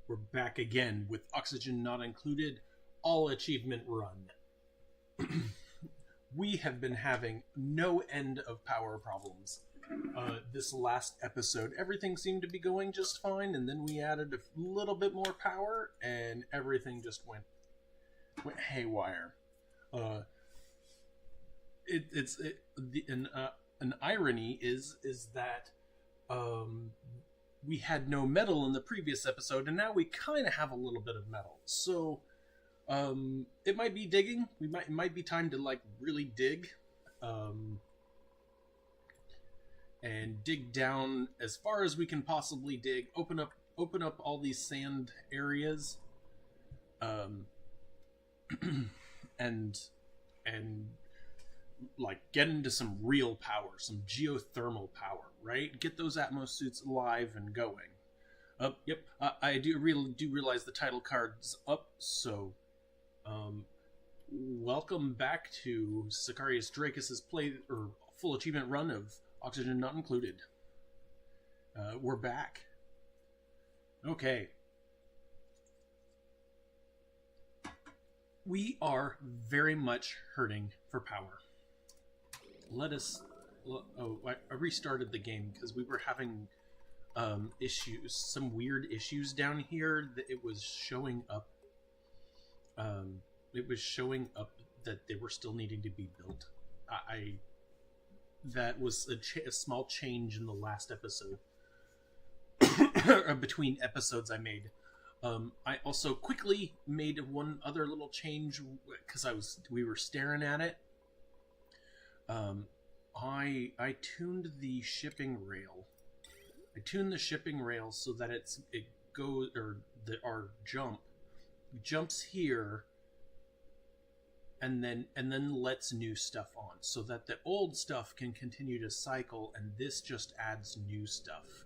We're back again with oxygen not included, all achievement run. We have been having no end of power problems. This last episode, everything seemed to be going just fine, and then we added a little bit more power, and everything just went haywire. An irony is that we had no metal in the previous episode, and now we kind of have a little bit of metal. So it might be digging. It might be time to like really dig, and dig down as far as we can possibly dig. Open up all these sand areas, and like get into some real power, some geothermal power, right? Get those Atmos suits alive and going. Yep. I do realize the title card's up, so welcome back to Sicarius Dracus's full achievement run of Oxygen Not Included. We're back. Okay. We are very much hurting for power. I restarted the game because we were having issues, some weird issues down here. That it was showing up. That they were still needing to be built. That was a small change in the last episode. Between episodes I made. I also quickly made one other little change because we were staring at it. I tuned the shipping rail. I tuned the shipping rail so that our jumps here, and then lets new stuff on, so that the old stuff can continue to cycle, and this just adds new stuff.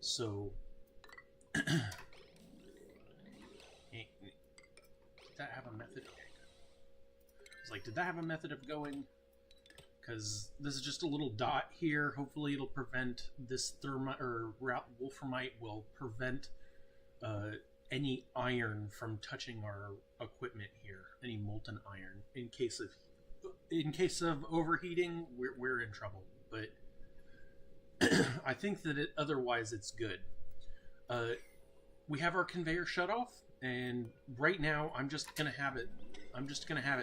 So, did that have a method? It's like, did that have a method of going? Because this is just a little dot here. Hopefully it'll prevent this wolframite will prevent any iron from touching our equipment here. Any molten iron. In case of overheating, we're in trouble. But I think that otherwise it's good. We have our conveyor shut off, and right now I'm just gonna have it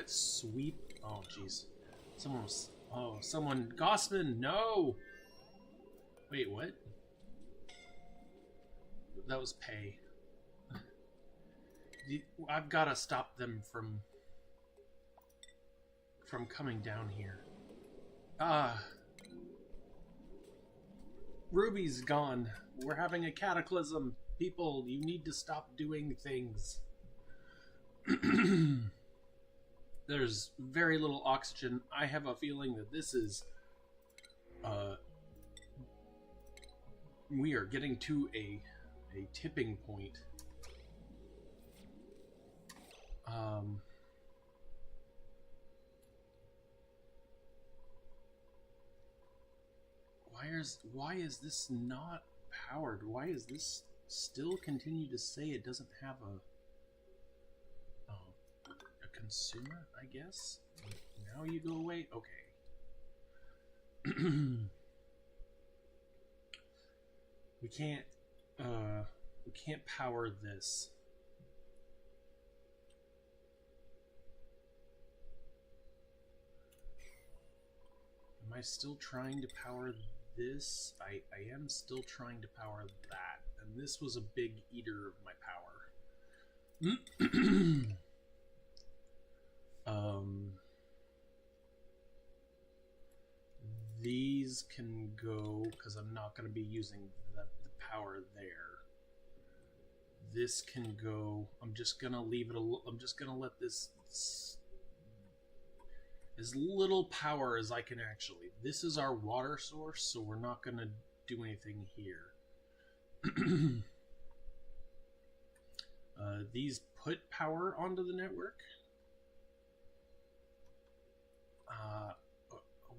sweep. Oh jeez, someone, Gossman, no! Wait, what? That was pay. I've got to stop them from coming down here. Ruby's gone. We're having a cataclysm. People, you need to stop doing things. There's very little oxygen. I have a feeling that this is... we are getting to a tipping point. Why is this not powered? Why is this still continue to say it doesn't have a consumer, I guess? Now you go away? Okay. We can't power this. Am I still trying to power this? I am still trying to power that. And this was a big eater of my power. These can go, because I'm not going to be using the power there. This can go. I'm just going to leave it I'm just going to let this as little power as I can actually. This is our water source, so we're not going to do anything here. These put power onto the network.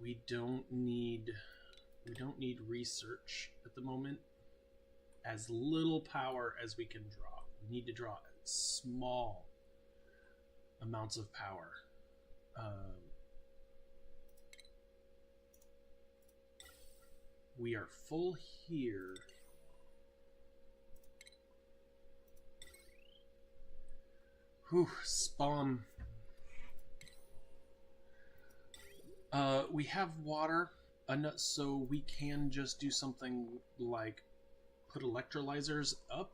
We don't need research at the moment. As little power as we can draw. We need to draw small amounts of power. We are full here. Whew, spawn. We have water, so we can just do something like put electrolyzers up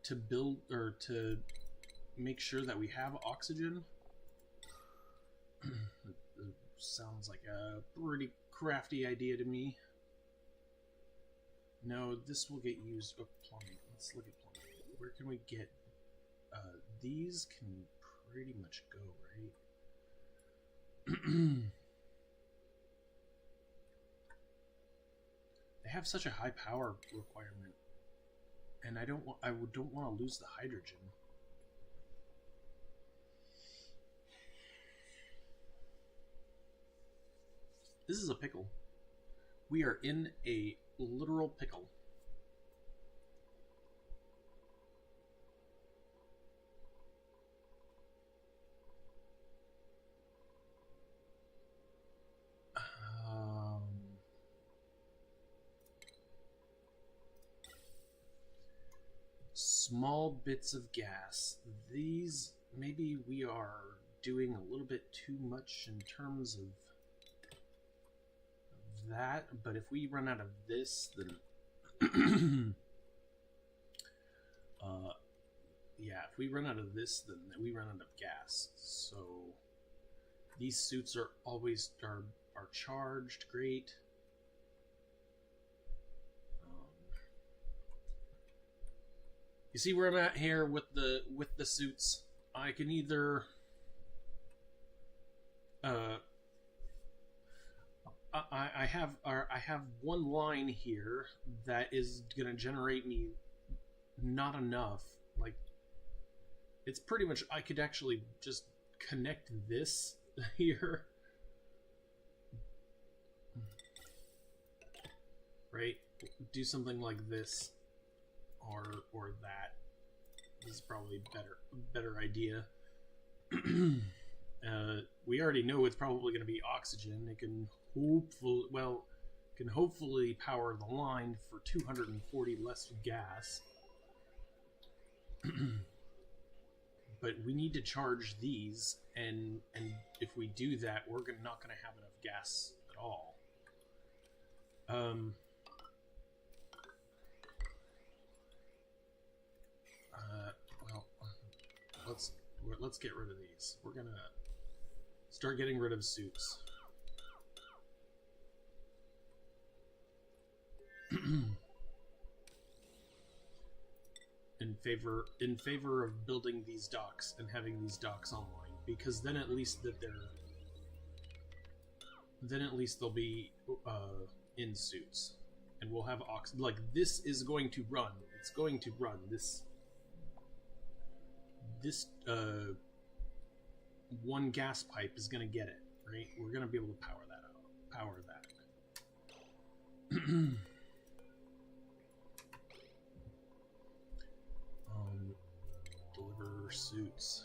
to build, or to make sure that we have oxygen. It sounds like a pretty crafty idea to me. No, this will get used. Oh, plumbing. Let's look at plumbing. Where can we get... these can pretty much go, right? They have such a high power requirement, and I don't want to lose the hydrogen. This is a pickle. We are in a literal pickle. Small bits of gas. These, maybe we are doing a little bit too much in terms of that, but if we run out of this, then yeah, if we run out of this, then we run out of gas. So these suits are always are charged. Great. You see where I'm at here with the suits? I can either I have one line here that is gonna generate me not enough. Like, it's pretty much, I could actually just connect this here, right? Do something like this, or that. This is probably a better idea. We already know it's probably going to be oxygen. It can hopefully power the line for 240 less gas. But we need to charge these, and if we do that, we're not going to have enough gas at all. Well, let's get rid of these. We're gonna start getting rid of suits. in favor of building these docks and having these docks online, because then at least they'll be in suits, and we'll have like, this is going to run. It's going to run this one gas pipe is going to get it, right? We're going to be able to power that. Deliver suits.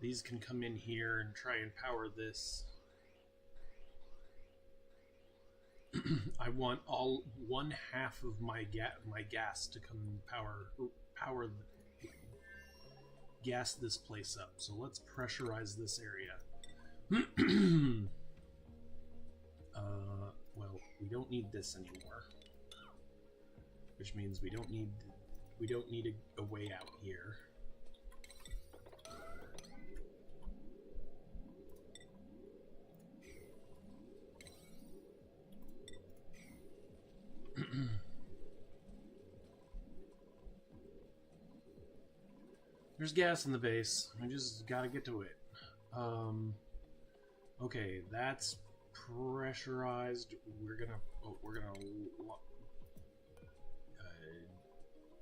These can come in here and try and power this. I want one half of my gas to come power gas this place up. So let's pressurize this area. Well, we don't need this anymore, which means we don't need a way out here. There's gas in the base. I just gotta get to it. Okay, that's pressurized. We're gonna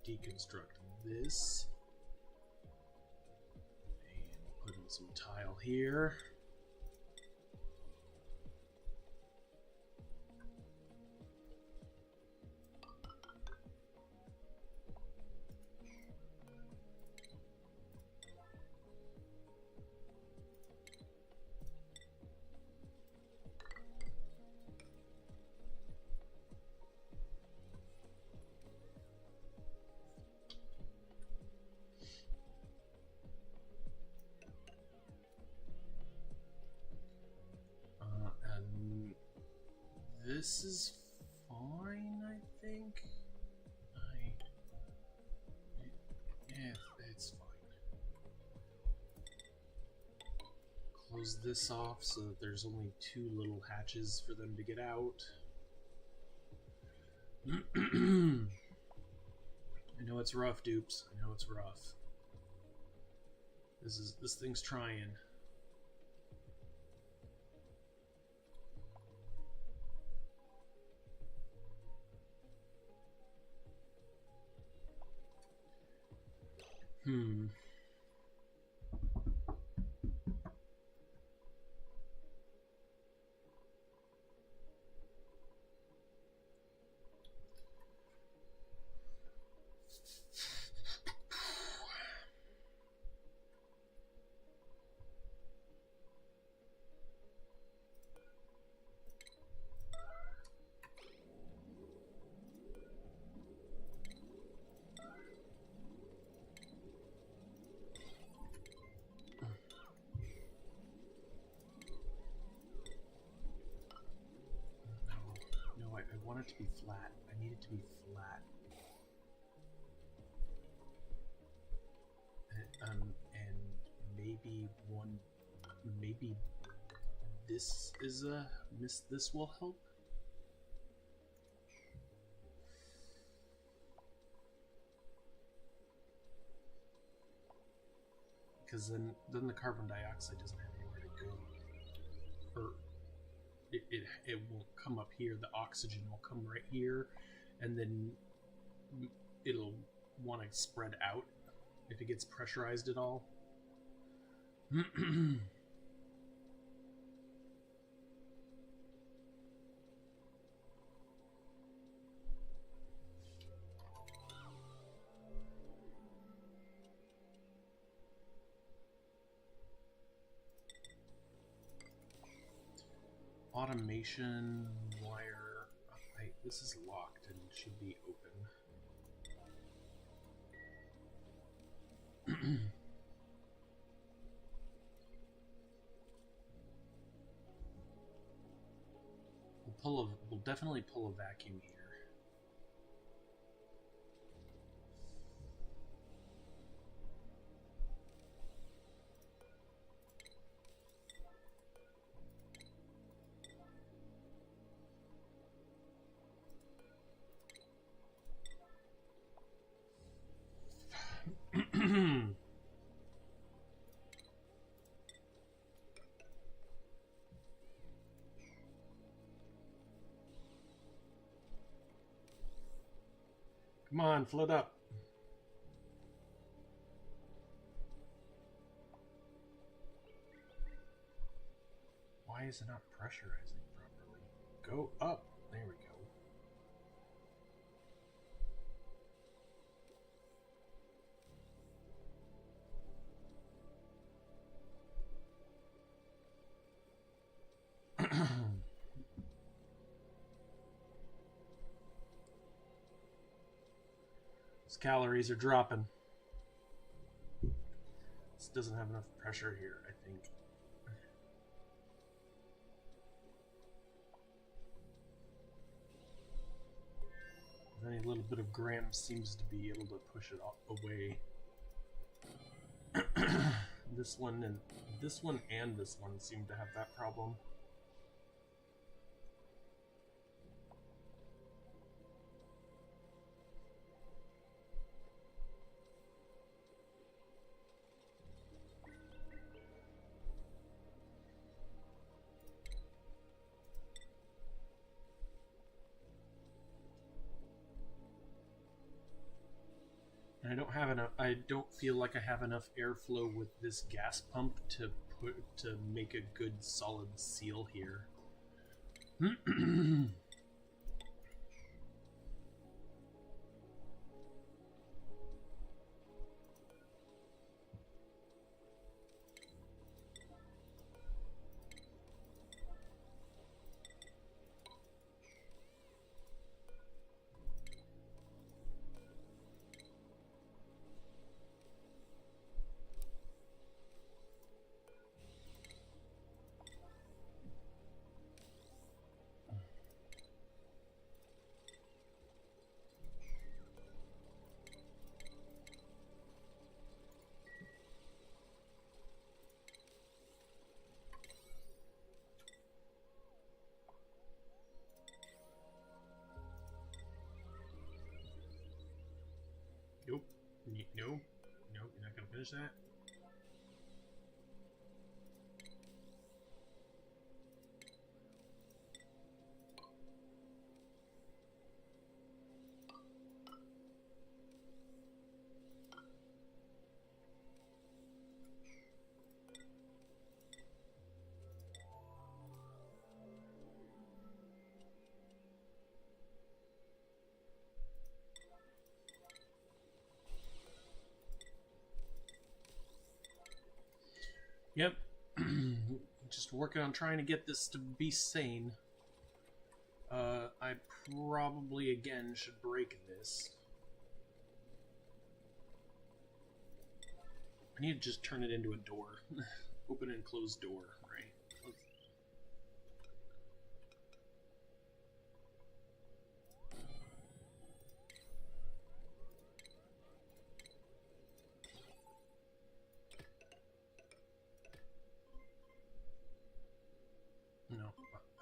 deconstruct this and put in some tile here. And this is fine, I think. Yeah, it's fine. Close this off so that there's only 2 little hatches for them to get out. I know it's rough, dupes. I know it's rough. This thing's trying. I want it to be flat. I need it to be flat. And maybe this is this will help. Because then the carbon dioxide doesn't have anywhere to go. Or it will come up here, the oxygen will come right here, and then it'll want to spread out if it gets pressurized at all. Automation wire. This is locked and should be open. We'll definitely pull a vacuum here. Come on, float up. Why is it not pressurizing properly? Go up. There we go. Calories are dropping. This doesn't have enough pressure here, I think. Any little bit of grams seems to be able to push it away. This one and this one seem to have that problem. And I don't have enough. I don't feel like I have enough airflow with this gas pump to make a good solid seal here. Nope. Nope. Nope, you're not gonna finish that? Yep. Just working on trying to get this to be sane. I probably, again, should break this. I need to just turn it into a door. Open and close door, right? No,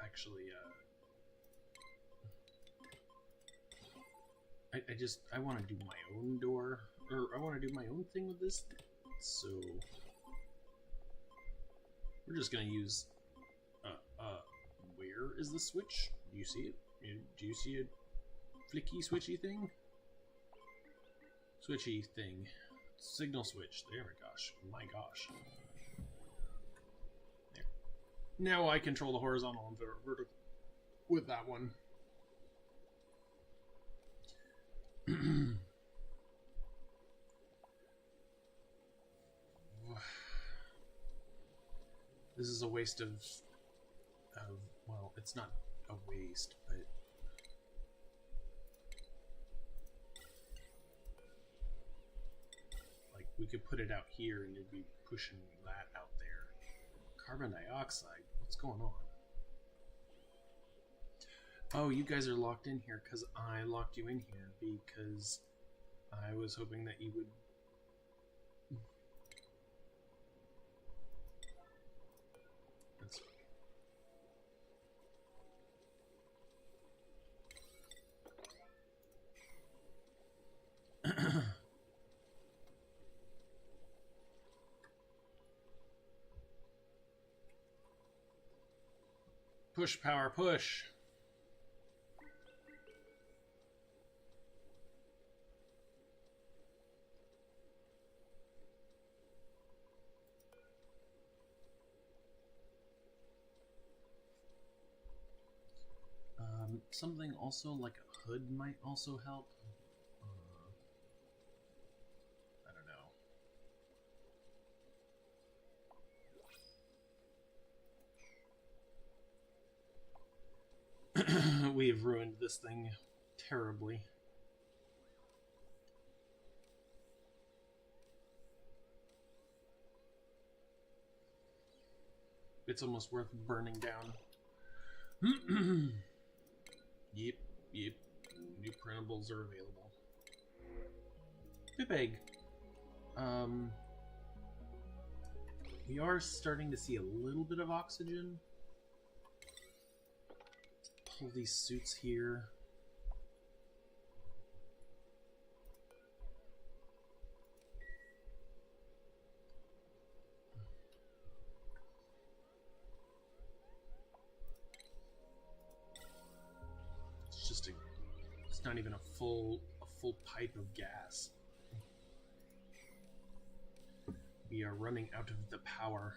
actually, I want to do my own door, or I want to do my own thing with this, so we're just gonna use, where is the switch? Do you see it? Do you see a flicky switchy thing? Switchy thing. Signal switch. There we gosh. My gosh. There. Now I control the horizontal and vertical with that one. This is a waste of, well, it's not a waste, but like we could put it out here and you'd be pushing that out there. Carbon dioxide, what's going on? Oh, you guys are locked in here because I locked you in here because I was hoping that you would. That's push power push. Something also like a hood might also help. I don't know. We have ruined this thing terribly. It's almost worth burning down. Yep. New printables are available. Pip egg. We are starting to see a little bit of oxygen. Pull these suits here. It's not even a full pipe of gas. We are running out of the power.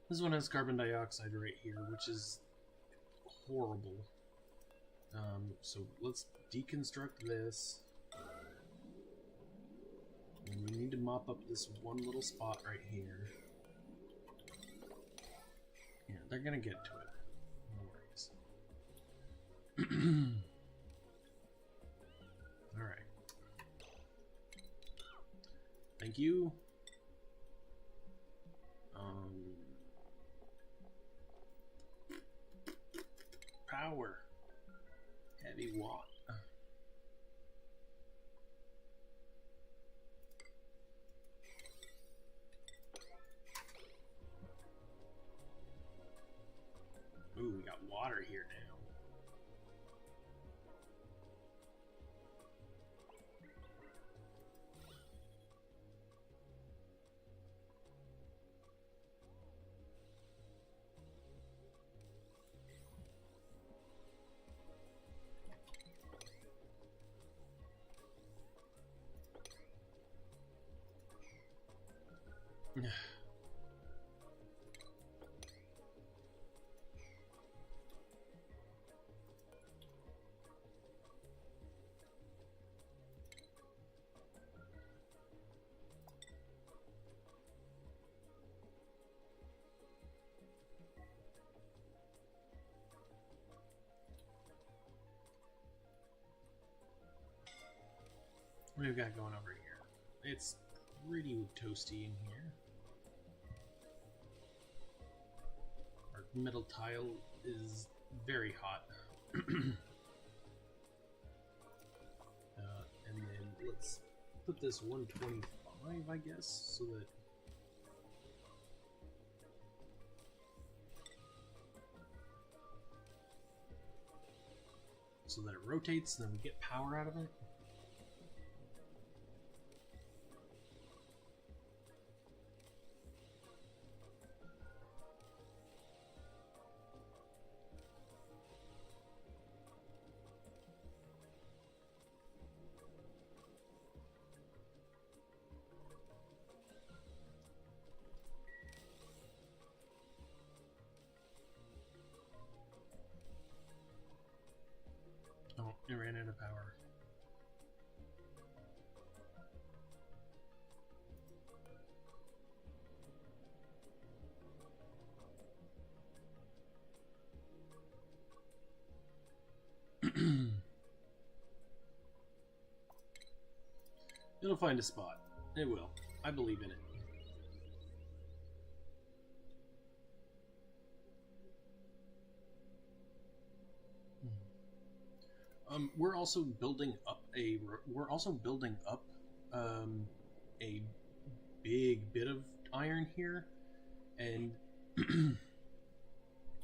This one has carbon dioxide right here, which is horrible. So let's deconstruct this. And we need to mop up this one little spot right here. Yeah, they're gonna get to it. No worries. Alright. Thank you. Power. Heavy watt. Ooh, we got water here now. What have we got going over here? It's pretty toasty in here. Our metal tile is very hot. And then let's put this 125, I guess, so that it rotates and then we get power out of it. Oh, it ran out of power. It'll find a spot. It will. I believe in it. We're also building up a big bit of iron here, and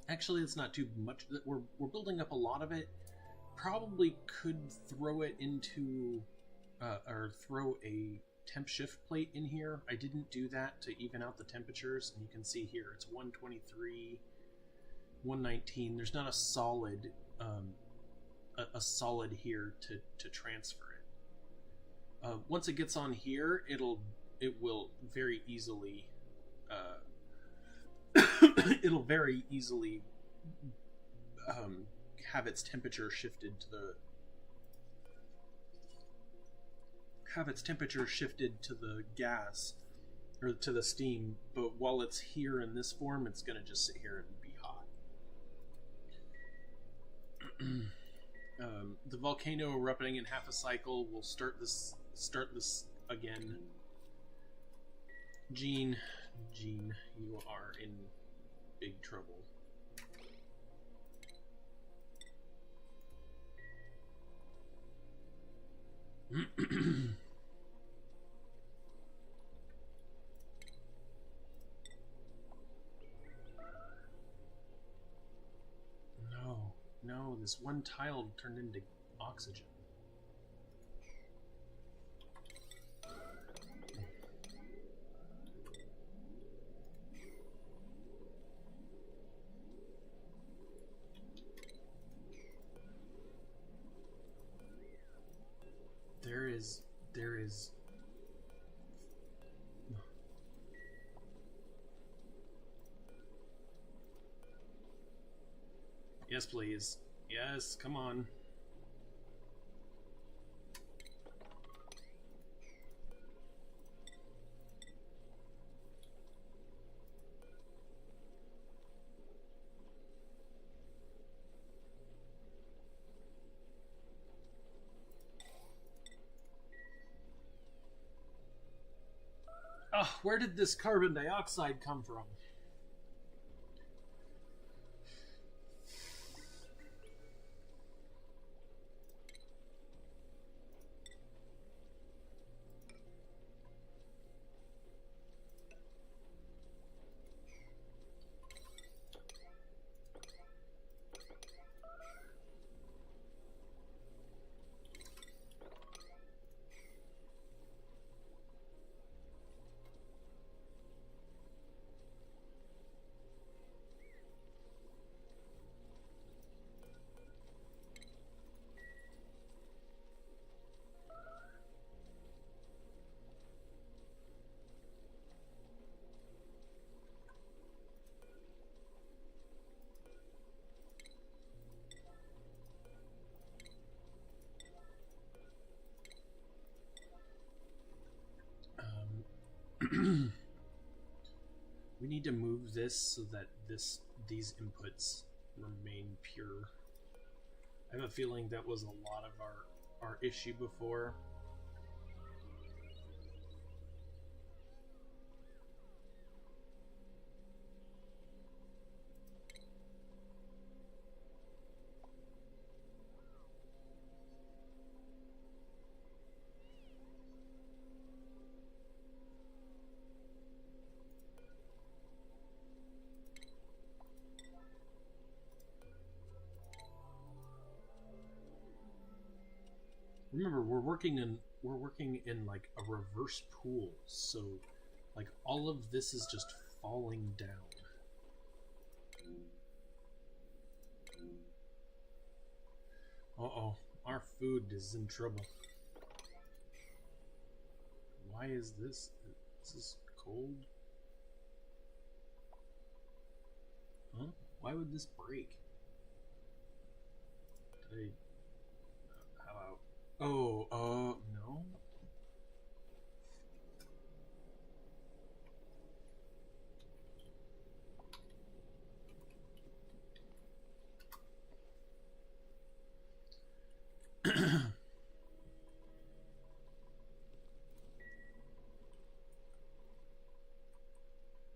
actually it's not too much that we're building up a lot of it. Probably could throw it into or throw a temp shift plate in here. I didn't do that to even out the temperatures, and you can see here it's 123, 119. There's not a solid solid here to transfer it. Once it gets on here, it will very easily it'll very easily have its temperature shifted to the gas or to the steam, but while it's here in this form, it's gonna just sit here and be hot. The volcano erupting in half a cycle will start this again. Gene, you are in big trouble. No, this one tile turned into oxygen. There is... Yes, please. Yes, come on. Oh, where did this carbon dioxide come from? We need to move this so that these inputs remain pure. I have a feeling that was a lot of our issue before. Remember, we're working in like a reverse pool, so like all of this is just falling down. Uh-oh, our food is in trouble. Why is this? Is this cold? Huh? Why would this break? Did I... How about... Oh, no?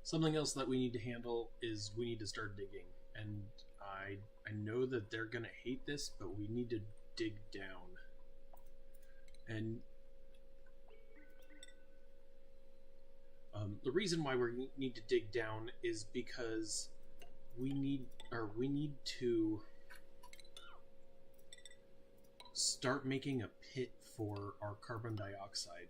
Something else that we need to handle is we need to start digging. And I know that they're gonna hate this, but we need to dig down. And the reason why we need to dig down is because we need to start making a pit for our carbon dioxide.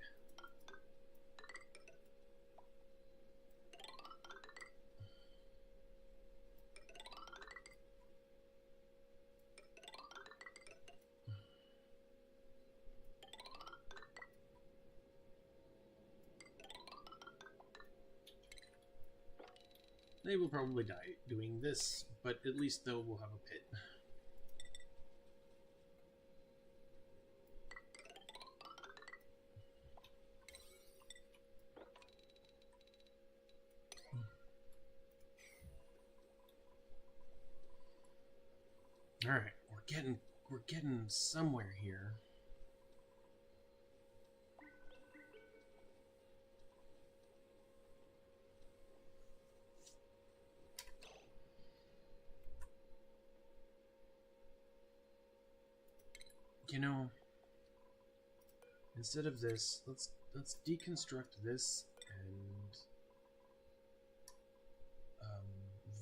They will probably die doing this, but at least though we'll have a pit. All right, we're getting somewhere here. You know, instead of this, let's deconstruct this and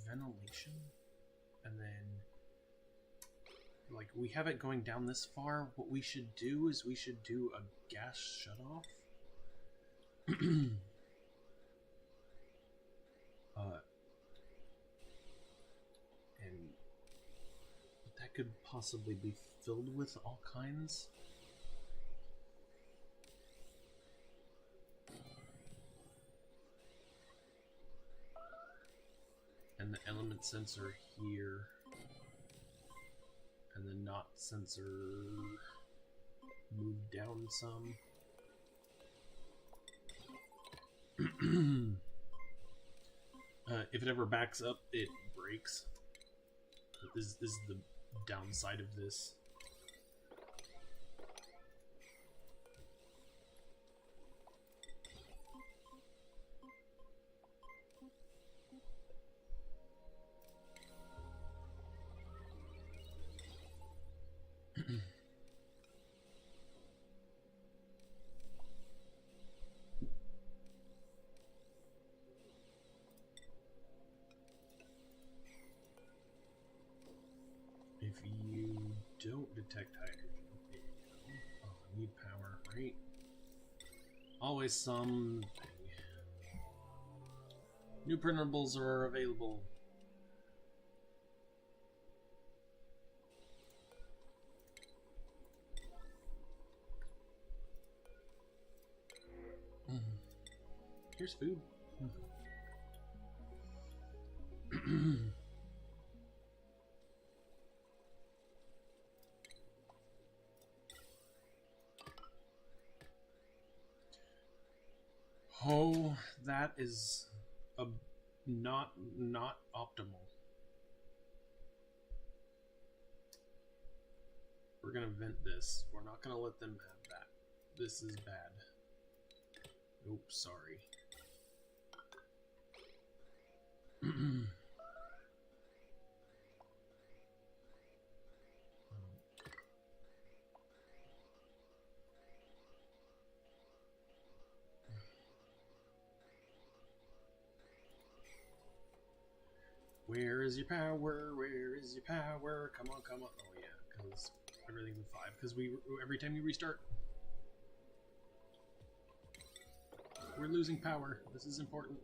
ventilation, and then like we have it going down this far. What we should do is we should do a gas shutoff. And that could possibly be filled with all kinds. And the element sensor here. And the knot sensor move down some. If it ever backs up, it breaks. This is the downside of this. If you don't detect hydrogen, there you go. Oh, I need power, right? Always something. New printables are available. Here's food. Oh, that is a not optimal. We're gonna vent this. We're not gonna let them have that. This is bad. Nope, sorry. Where is your power? Where is your power? Come on, come on. Oh yeah, because everything's in 5. Because every time you restart, we're losing power. This is important.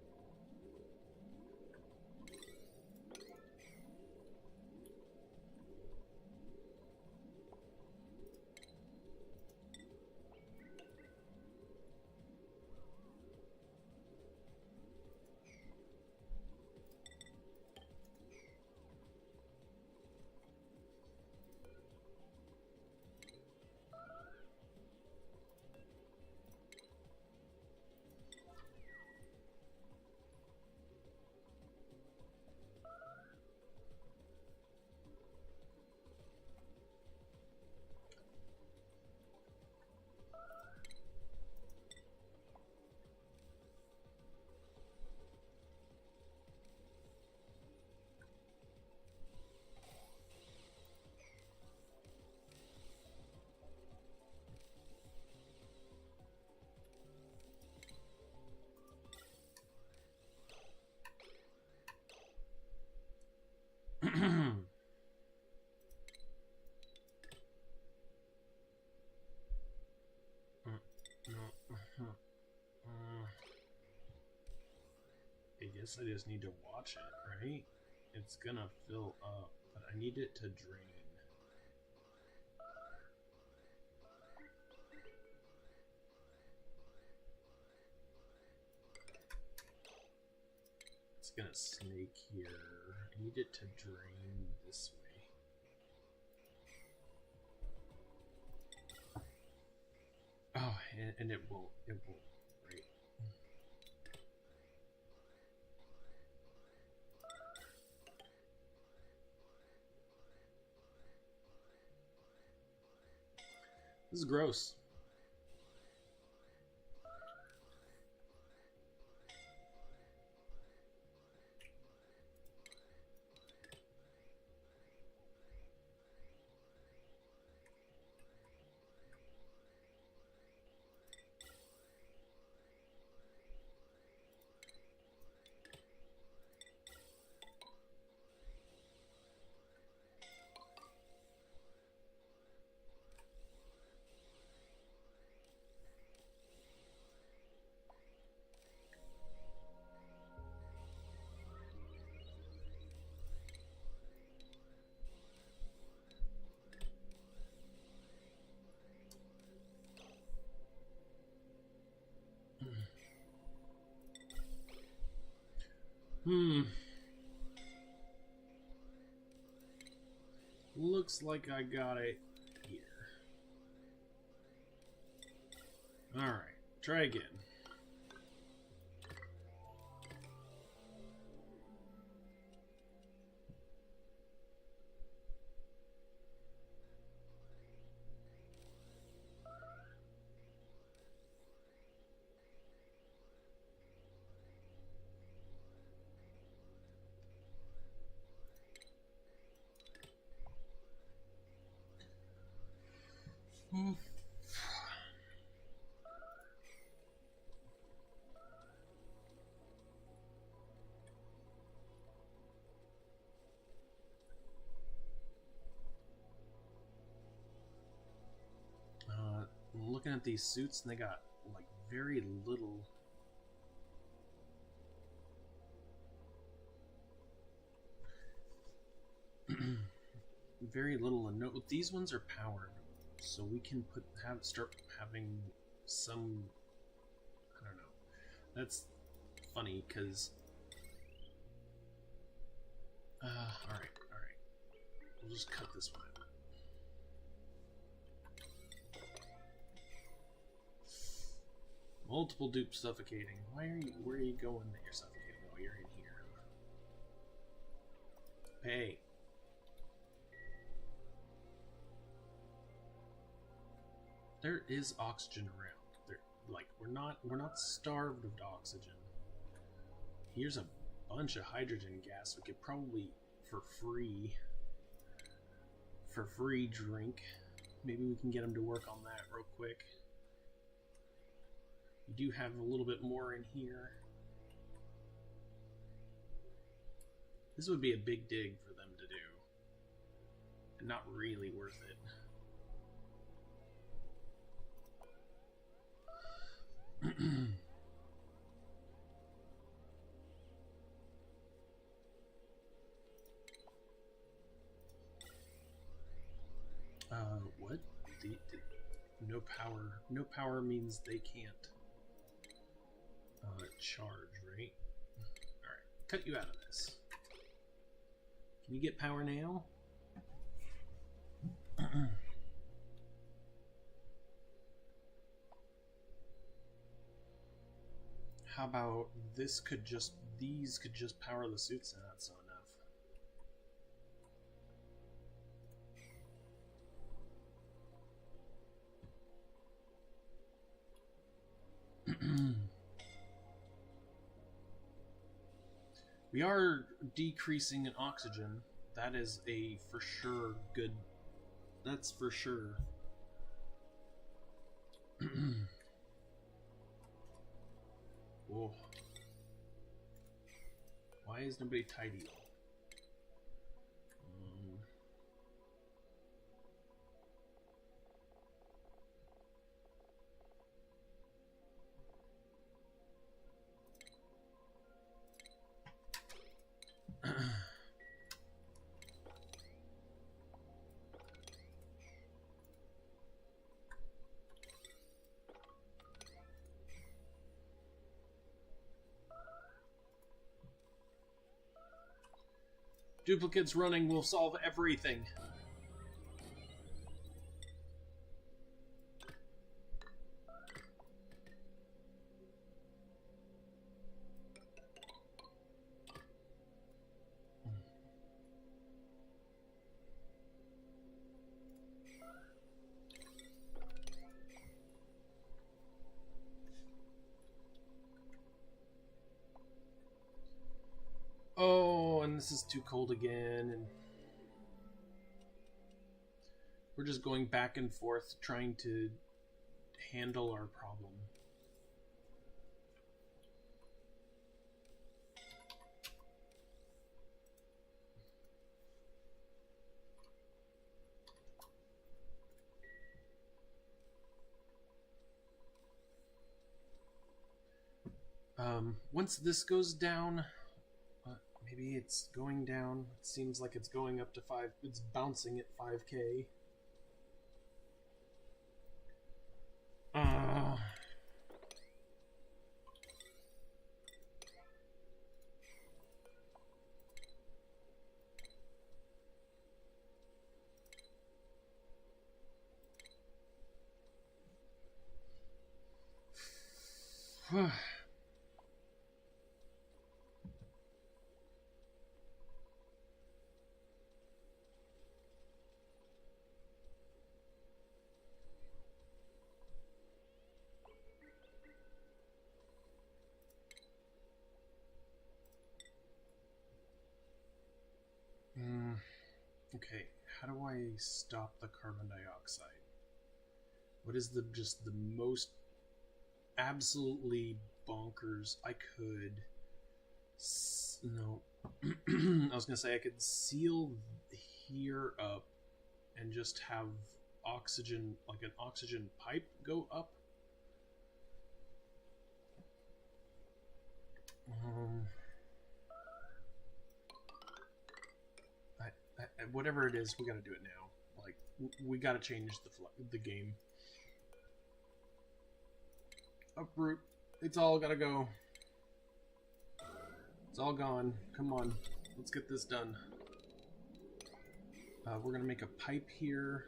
I guess I just need to watch it, right? It's gonna fill up, but I need it to drain. It's gonna snake here. I need it to drain this way. Oh, and it won't. It won't. Right. This is gross. Looks like I got it here. Alright, try again. I'm looking at these suits and they got like very little. Very little. And no, these ones are powered, so we can start having some. I don't know. That's funny because. All right. We'll just cut this one out. Multiple dupes suffocating. Where are you going that you're suffocating? Oh, you're in here. Hey. There is oxygen around. We're not starved of oxygen. Here's a bunch of hydrogen gas we could probably for free drink. Maybe we can get them to work on that real quick. We do have a little bit more in here. This would be a big dig for them to do. And not really worth it. What? No power. No power means they can't charge, right? Alright, cut you out of this. Can you get power now? How about these could just power the suits and that's not enough. We are decreasing in oxygen. That is a for sure good. That's for sure. Whoa. Why is nobody tidy? Duplicates running will solve everything. Oh, and this is too cold again, and we're just going back and forth trying to handle our problem. Once this goes down, maybe it's going down. It seems like it's going up to 5. It's bouncing at 5K. Okay, how do I stop the carbon dioxide? What is the most absolutely bonkers I could? No, I was gonna say I could seal here up and just have oxygen, like an oxygen pipe, go up. Whatever it is, we gotta do it now. Like, we gotta change the game. Uproot. It's all gotta go. It's all gone. Come on. Let's get this done. We're gonna make a pipe here.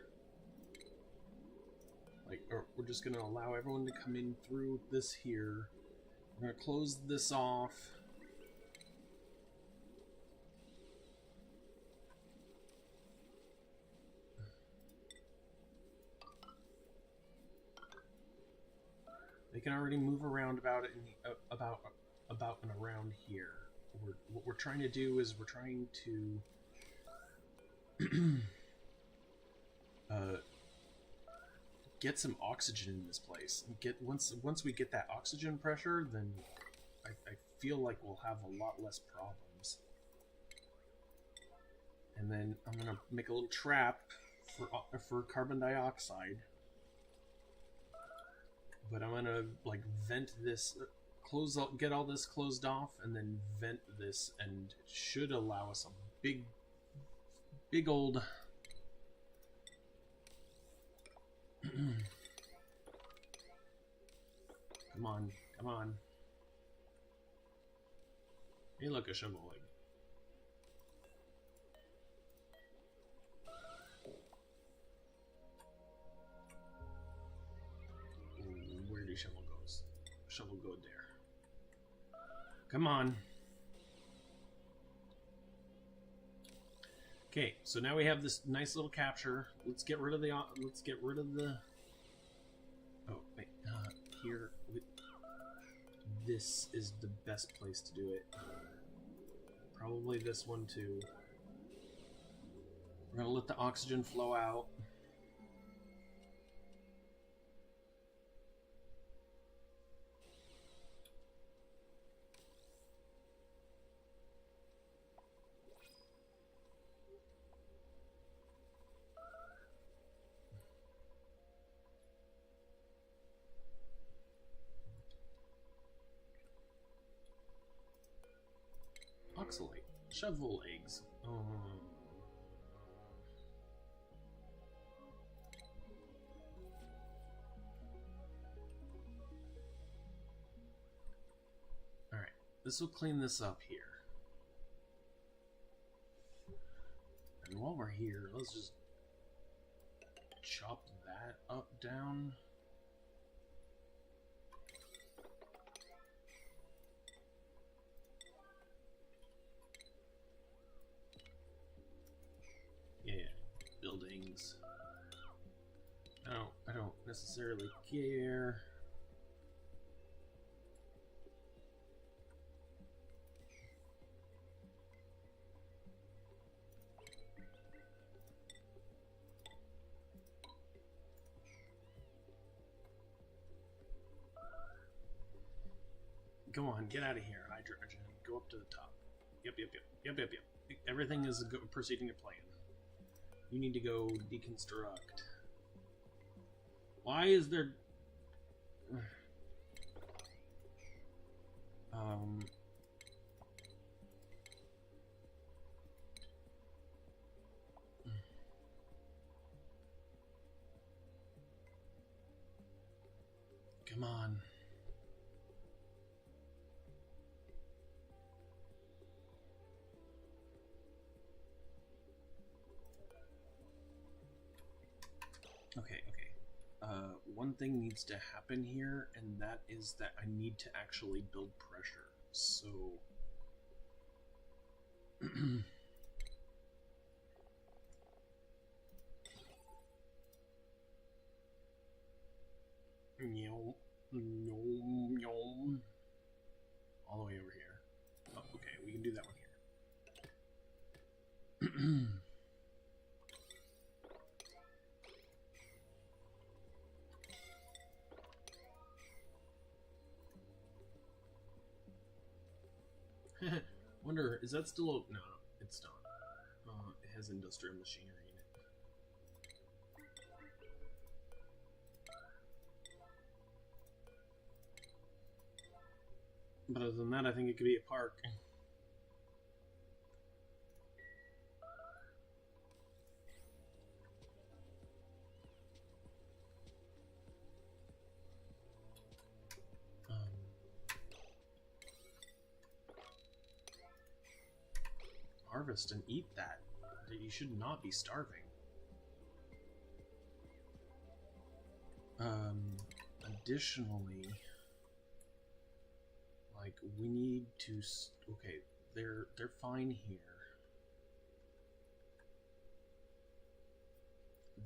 Like, or we're just gonna allow everyone to come in through this here. We're gonna close this off. They can already move around about and around here. What we're trying to do is we're trying to get some oxygen in this place. Once we get that oxygen pressure, then I feel like we'll have a lot less problems. And then I'm gonna make a little trap for carbon dioxide. But I'm gonna like vent this, get all this closed off, and then vent this, and it should allow us a big old come on, come on. Hey, look, a shovel leg. Where do shovel goes? Shovel go there. Come on. Okay, so now we have this nice little capture. Let's get rid of the. Oh wait, here. This is the best place to do it. Probably this one too. We're gonna let the oxygen flow out. Oxalate. Shovel eggs. Alright. This will clean this up here. And while we're here, let's just chop that up down. Buildings. I don't necessarily care. Go on, get out of here, Hydra. Go up to the top. Yep. Everything is proceeding to plan. You need to go deconstruct. Why is there... Come on. Okay. one thing needs to happen here, and that is that I need to actually build pressure. So... Yum, yum, yum. All the way over here. Oh, okay, we can do that one here. Wonder, is that still... No, it's not. It has industrial machinery in it. But other than that, I think it could be a park. Harvest and eat that. You should not be starving. Additionally, like, we need to... Okay, they're fine here.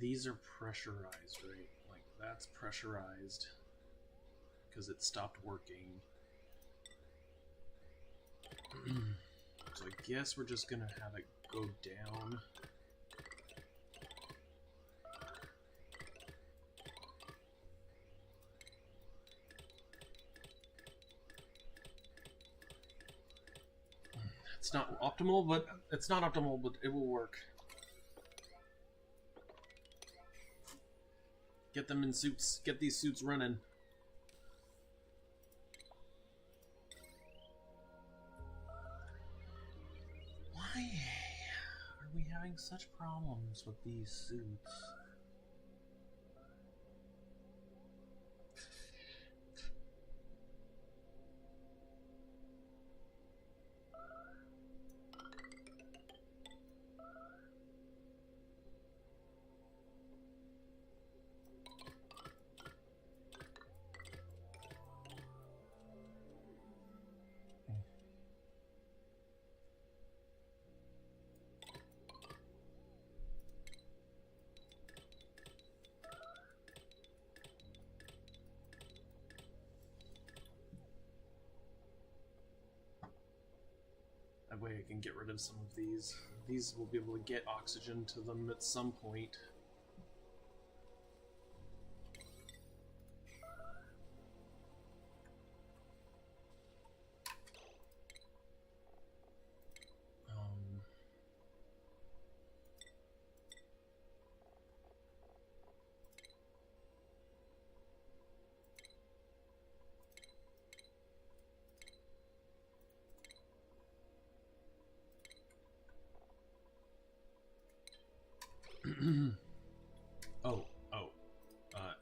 These are pressurized, right? Like, that's pressurized because it stopped working. So I guess we're just gonna have it go down. It's not optimal, but it's not optimal, but it will work. Get them in suits. Get these suits running. Why are we having such problems with these suits? That way I can get rid of some of these. These will be able to get oxygen to them at some point.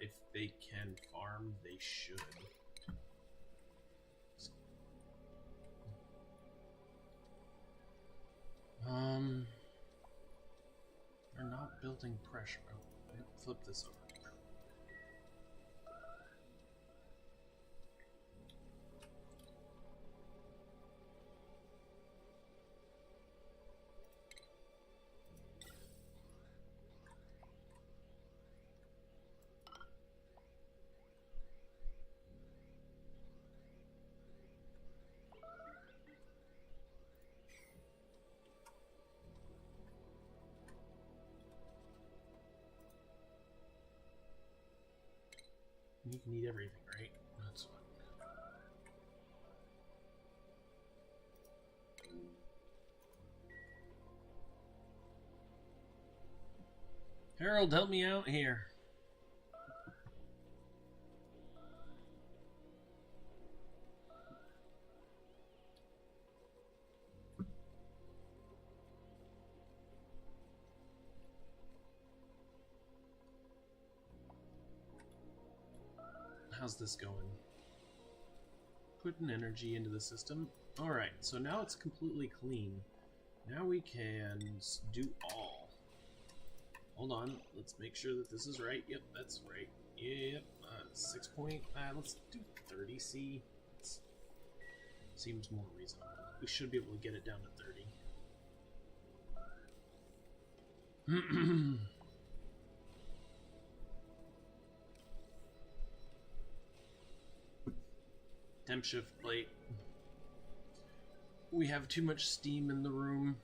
If they can farm, they should. They're not building pressure. Oh, flip this over. You can eat everything, right? That's fine. Harold, help me out here. How's this going? Putting energy into the system. Alright, so now it's completely clean. Now we can do all. Hold on, let's make sure that this is right. Yep, that's right. Yep, 6 point. Let's do 30C. Seems more reasonable. We should be able to get it down to 30. Temp shift plate. We have too much steam in the room.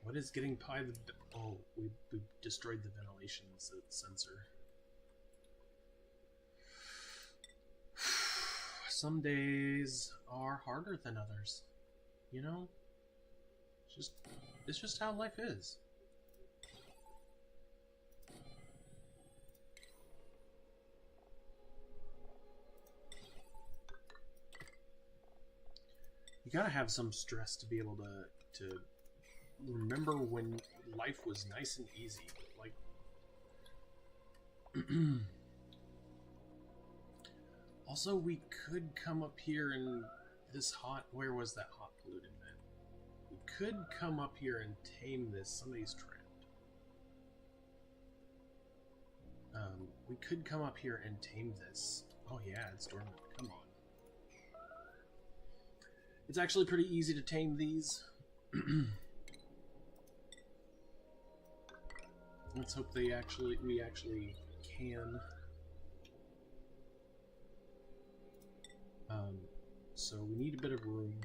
What is getting by the... Oh, we destroyed the ventilation sensor. Some days are harder than others. You know? It's just how life is. You gotta have some stress to be able to remember when life was nice and easy. Like, also, we could come up here and this hot... Where was that hot polluted vent? We could come up here and tame this. Somebody's trapped. We could come up here and tame this. Oh yeah, it's dormant. Come on. It's actually pretty easy to tame these. Let's hope we actually can. So we need a bit of room.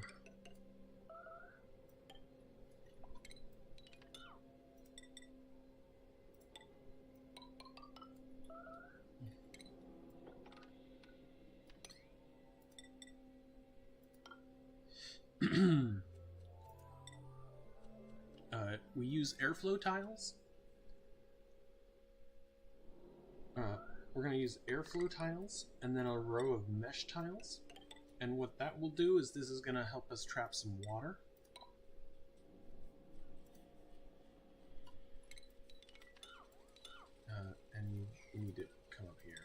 We use airflow tiles. We're going to use airflow tiles and then a row of mesh tiles. And what that will do is this is going to help us trap some water. And we need to come up here.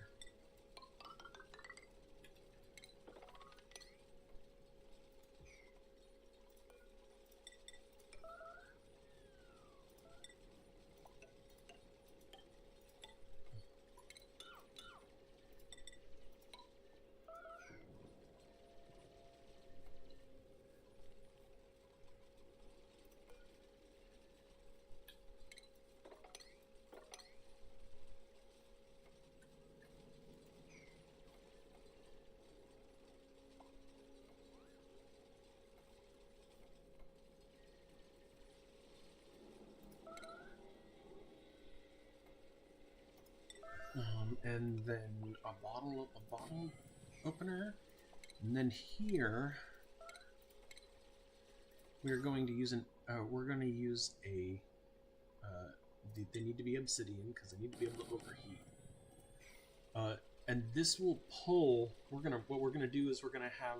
And then a bottle opener, and then here we're going to use a they need to be obsidian because they need to be able to overheat. And this will pull. What we're gonna do is we're gonna have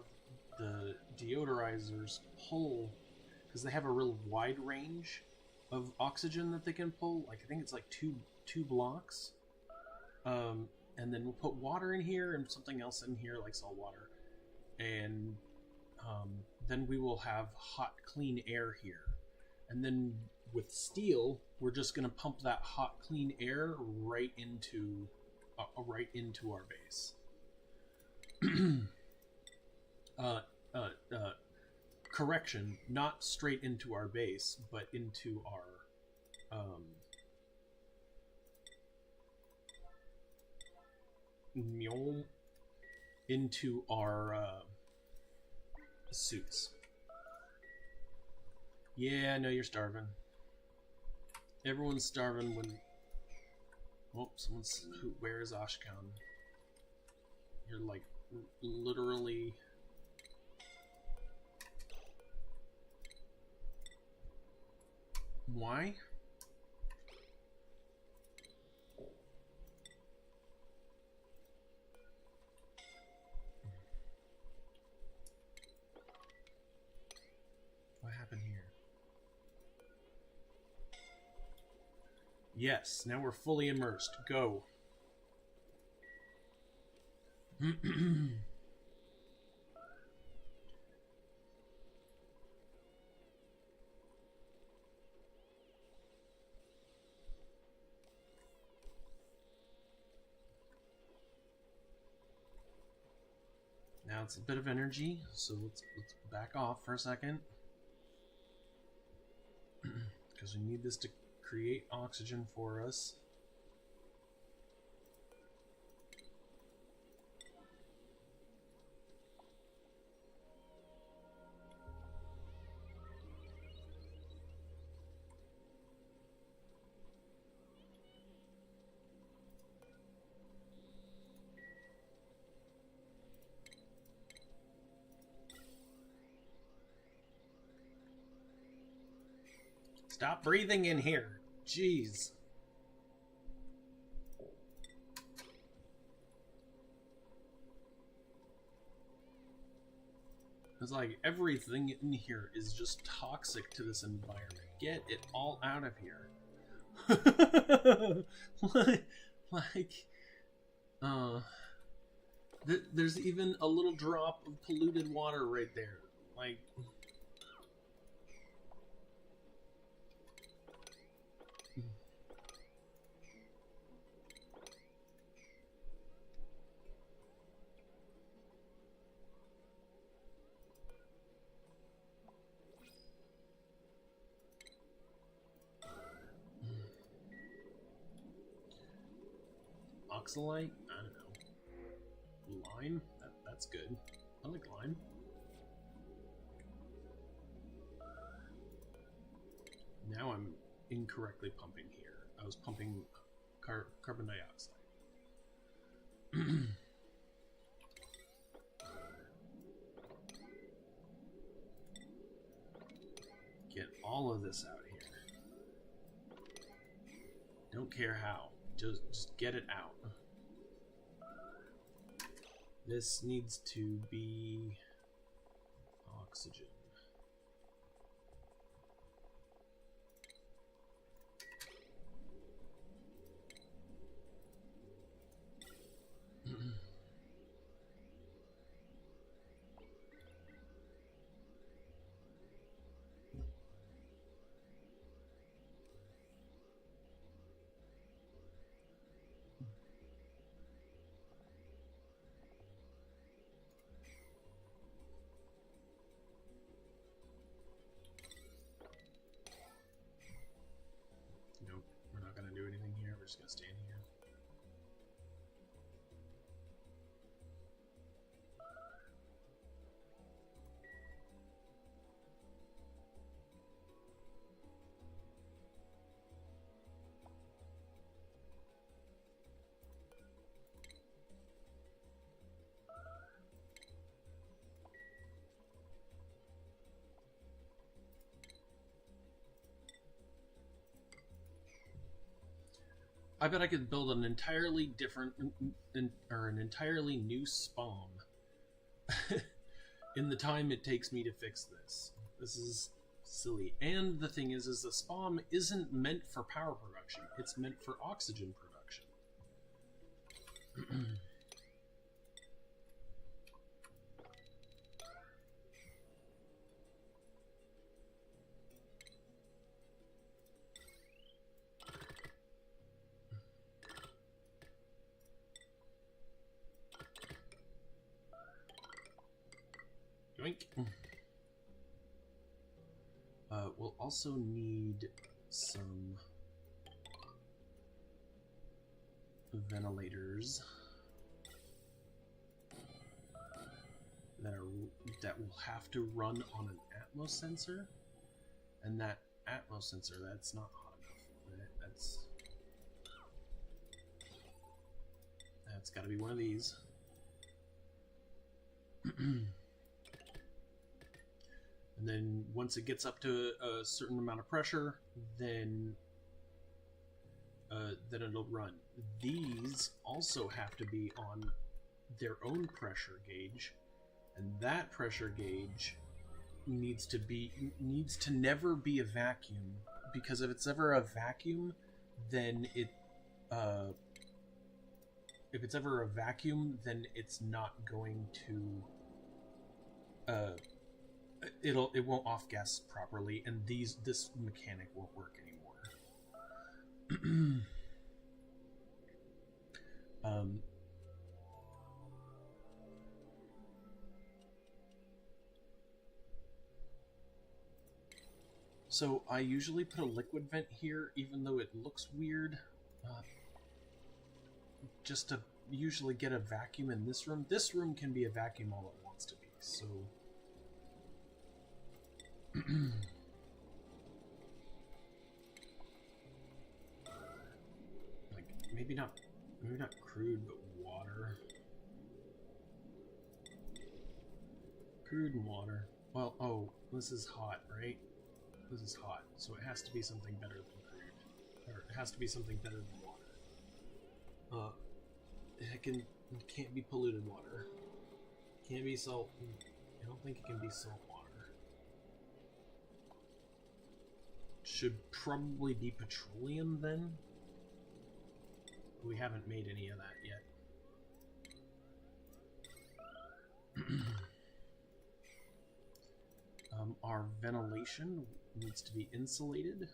the deodorizers pull because they have a real wide range of oxygen that they can pull. Like I think it's like two blocks. And then we'll put water in here and something else in here like salt water. And then we will have hot, clean air here. And then with steel, we're just going to pump that hot, clean air right into our base. Correction, not straight into our base, but into our suits. Yeah, I know you're starving. Everyone's starving when... Oh, where is Ashkan? You're like, literally... Why? Yes, now we're fully immersed. Go. Now it's a bit of energy, so let's back off for a second. Because we need this to create oxygen for us. Stop breathing in here. Jeez. It's like everything in here is just toxic to this environment. Get it all out of here. There's even a little drop of polluted water right there. Like... Oxalite? I don't know. Lime? That's good. I like lime. Now I'm incorrectly pumping here. I was pumping carbon dioxide. Get all of this out here. Don't care how. Just get it out. This needs to be oxygen. We're just gonna stand here. I bet I could build an entirely different or an entirely new spawn in the time it takes me to fix this. This is silly. And the thing is the spawn isn't meant for power production. It's meant for oxygen production. We'll also need some ventilators that will have to run on an Atmos sensor, and that Atmos sensor, that's not hot enough. That's got to be one of these. And then once it gets up to a certain amount of pressure, then it'll run. These also have to be on their own pressure gauge, and that pressure gauge needs to never be a vacuum, because if it's ever a vacuum, then if it's ever a vacuum, then it's not going to it won't off gas properly, and this mechanic won't work anymore. So I usually put a liquid vent here, even though it looks weird, just to usually get a vacuum in this room. This room can be a vacuum all it wants to be, so... like, maybe not crude, but water. Crude and water. Well, oh, this is hot, right? This is hot, so it has to be something better than crude. Or it has to be something better than water. It can't be polluted water. Can't be salt. I don't think it can be salt water. Should probably be petroleum then. We haven't made any of that yet. Our ventilation needs to be insulated.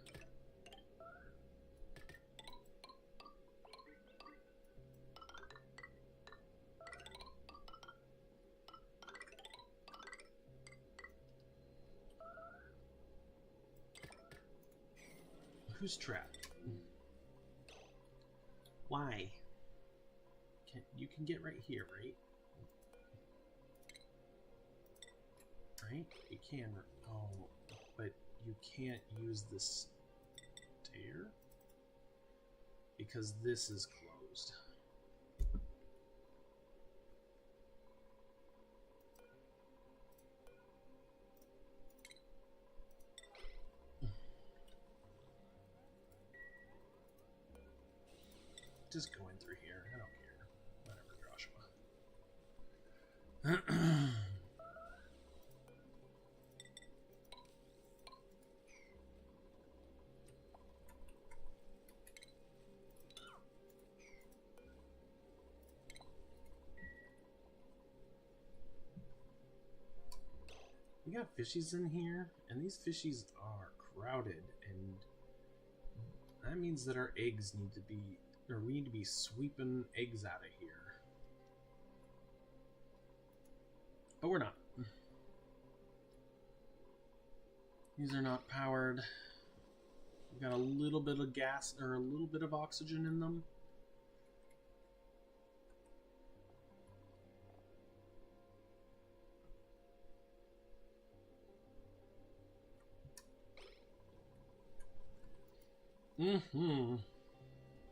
Who's trapped? Why? You can get right here, right? Right? You can. Oh, but you can't use this stair because this is closed. Just going through here. I don't care. Whatever, Joshua. We got fishies in here, and these fishies are crowded, and that means that our eggs need to be, or we need to be sweeping eggs out of here. But we're not. These are not powered. We've got a little bit of gas, or a little bit of oxygen in them.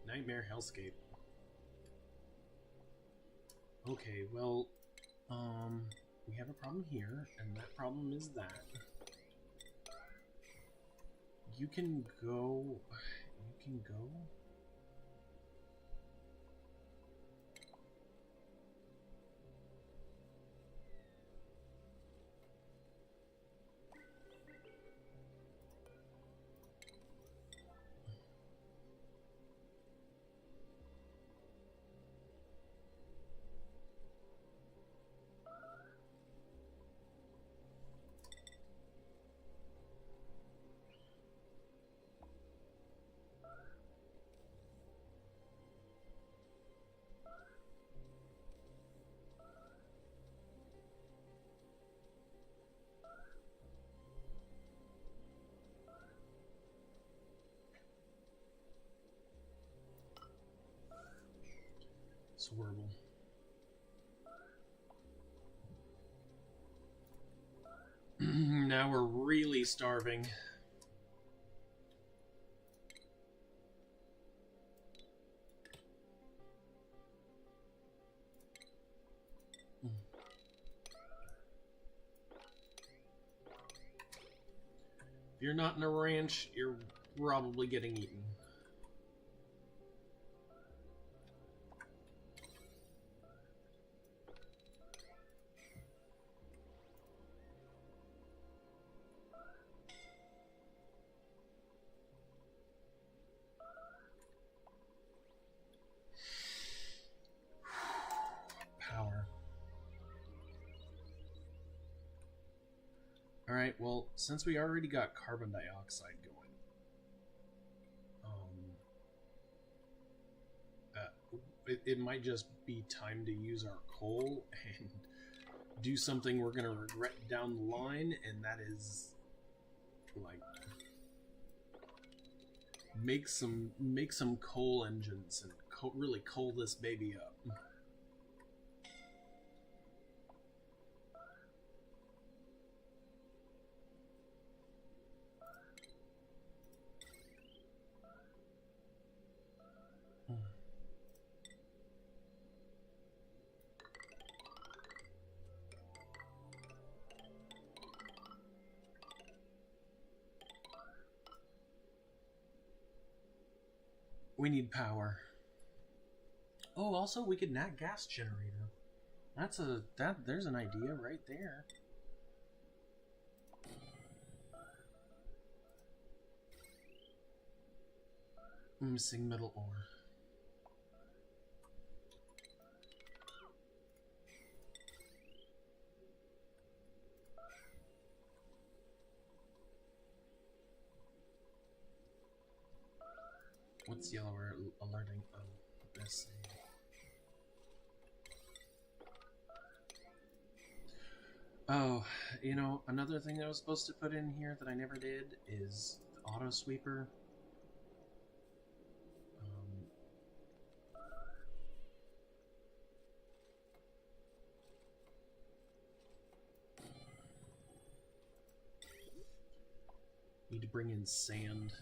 Nightmare hellscape. Okay, well, we have a problem here, and that problem is that you can go. It's horrible. Now we're really starving. If you're not in a ranch, you're probably getting eaten. Alright, well, since we already got carbon dioxide going, it might just be time to use our coal and do something we're gonna regret down the line, and that is, like, make some coal engines and really coal this baby up. We need power. Oh, also we could nat gas generator. There's an idea right there. Missing metal ore. What's yellow alerting? Oh, this thing. Oh, you know, another thing I was supposed to put in here that I never did is the auto sweeper. Need to bring in sand.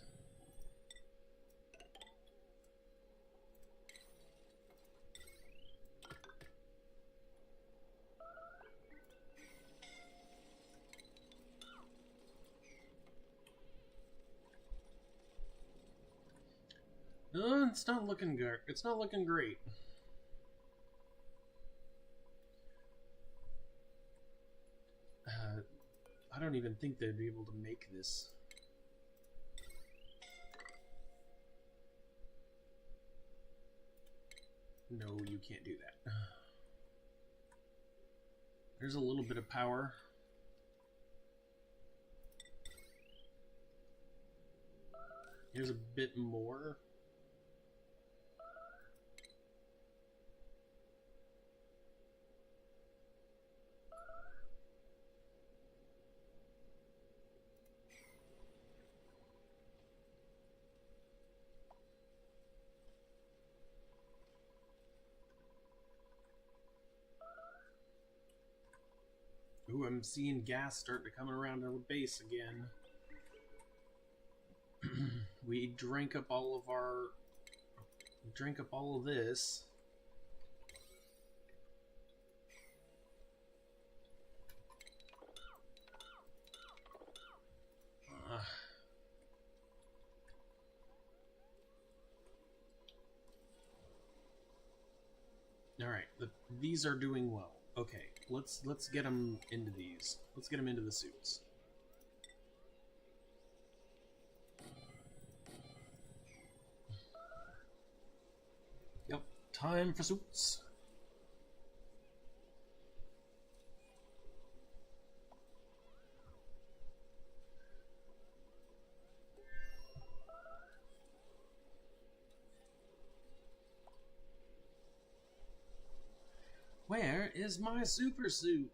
It's not looking good. It's not looking great. I don't even think they'd be able to make this. No, you can't do that. There's a little bit of power. Here's a bit more. Ooh, I'm seeing gas start to come around our base again. We drank up all of our... Drank up all of this. Alright, these are doing well. Okay, let's get them into these. Let's get them into the suits. Yep, time for suits. Where is my super suit?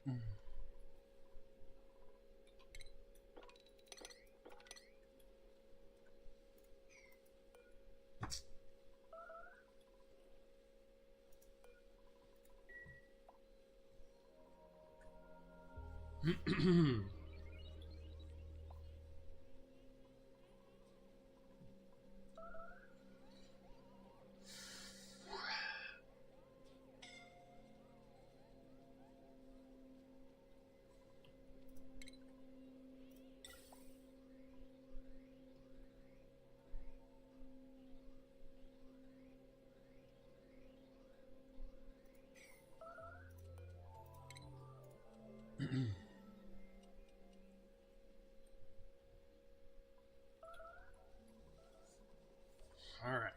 Alright.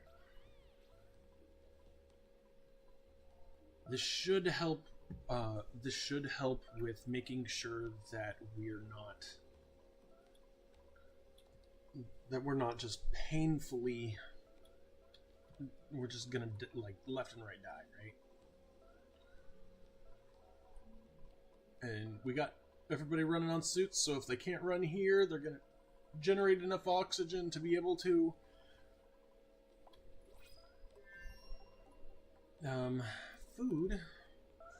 This should help with making sure that we're not that we're not just painfully, we're just gonna like left and right die, right? And we got everybody running on suits, so if they can't run here, they're gonna generate enough oxygen to be able to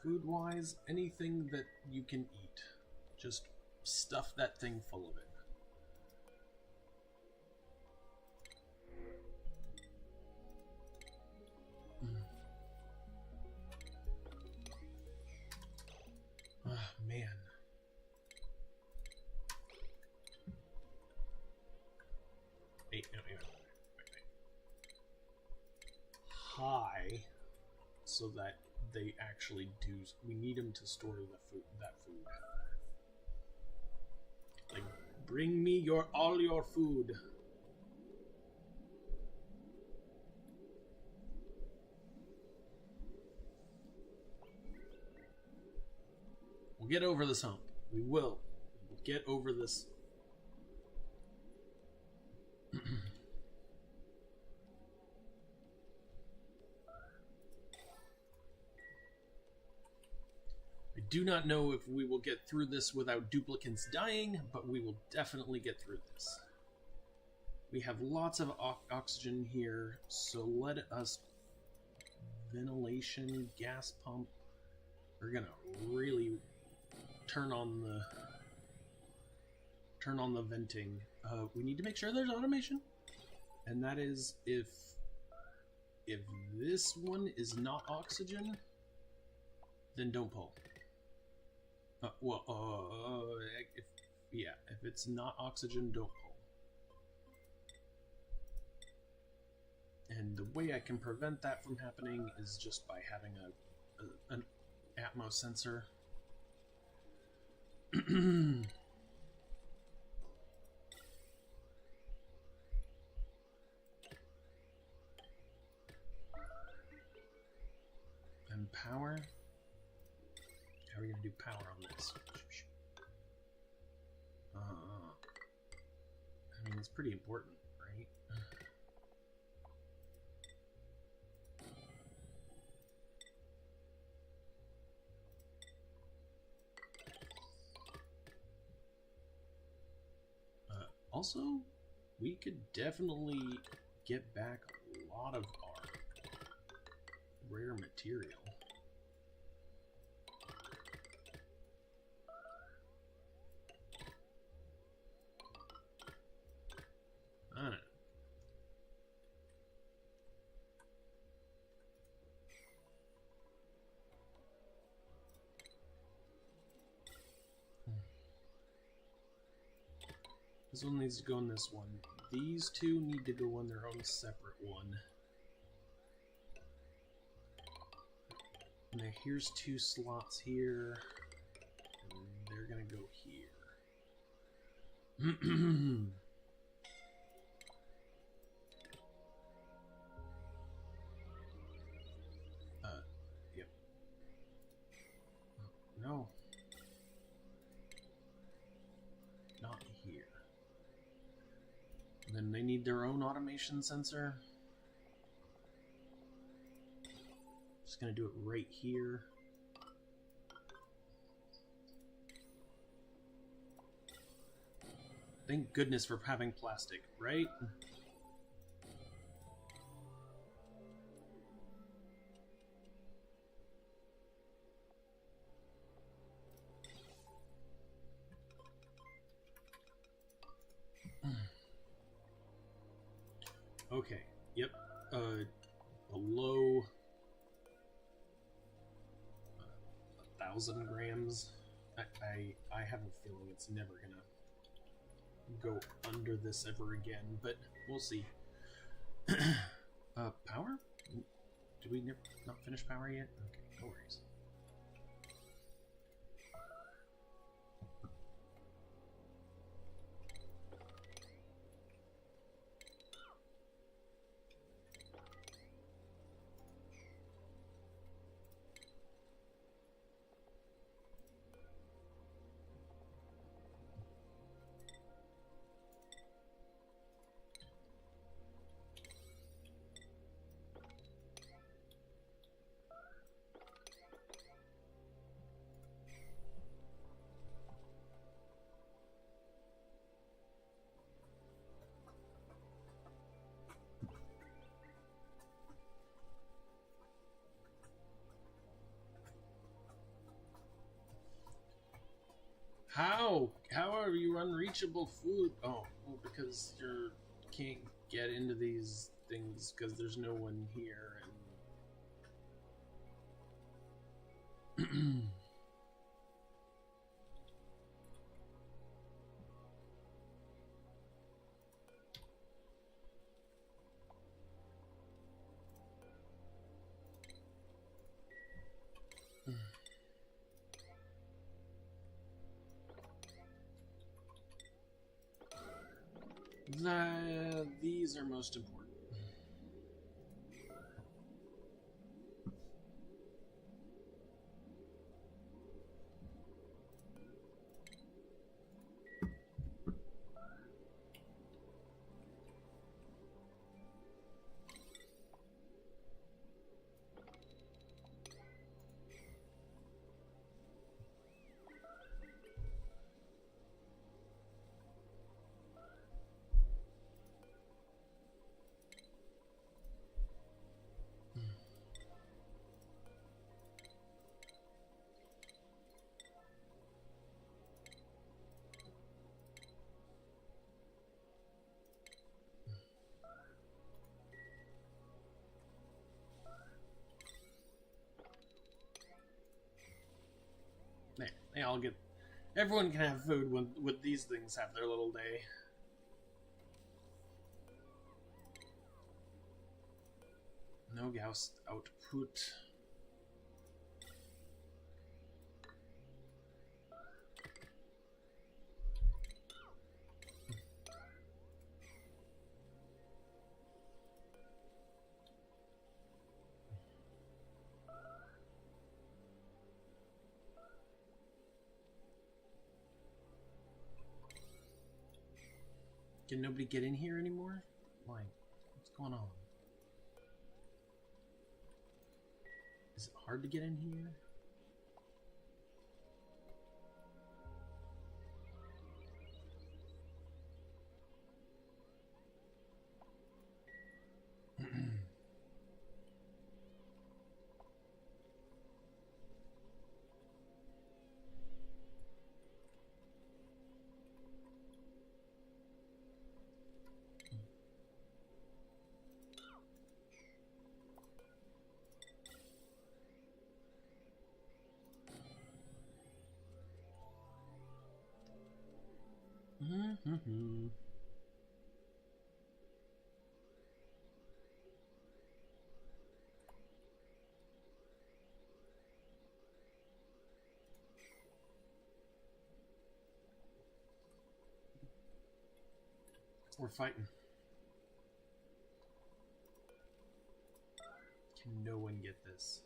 food-wise, anything that you can eat, just stuff that thing full of it. Oh, man. Wait. High, so that they actually do. We need them to store the food. That food. Like, bring me all your food. We'll get over this hump. We will. We'll get over this. I do not know if we will get through this without duplicates dying, but we will definitely get through this. We have lots of oxygen here, so let us... Ventilation, gas pump. We're gonna really turn on the venting. We need to make sure there's automation, and that is if this one is not oxygen, then don't pull. If it's not oxygen, don't pull. And the way I can prevent that from happening is just by having an Atmos sensor. And power. How are we gonna do power on this? I mean, it's pretty important, right? Also, we could definitely get back a lot of our rare material. I don't know. This one needs to go in this one. These two need to go on their own separate one. Now here's 2 slots here. And they're gonna go here. Yep. No. Not here. And then they need their own automation sensor. Just gonna do it right here. Thank goodness for having plastic, right? Okay, yep. Below 1,000 grams. I have a feeling it's never gonna go under this ever again, but we'll see. Power? Did we not finish power yet? Okay, no worries. How are you unreachable food? Oh, well, because you can't get into these things because there's no one here. And these are most important. There, they all get. Everyone can have food when these things have their little day. No Gauss output. Can nobody get in here anymore? Why? What's going on? Is it hard to get in here? We're fighting. Can no one get this?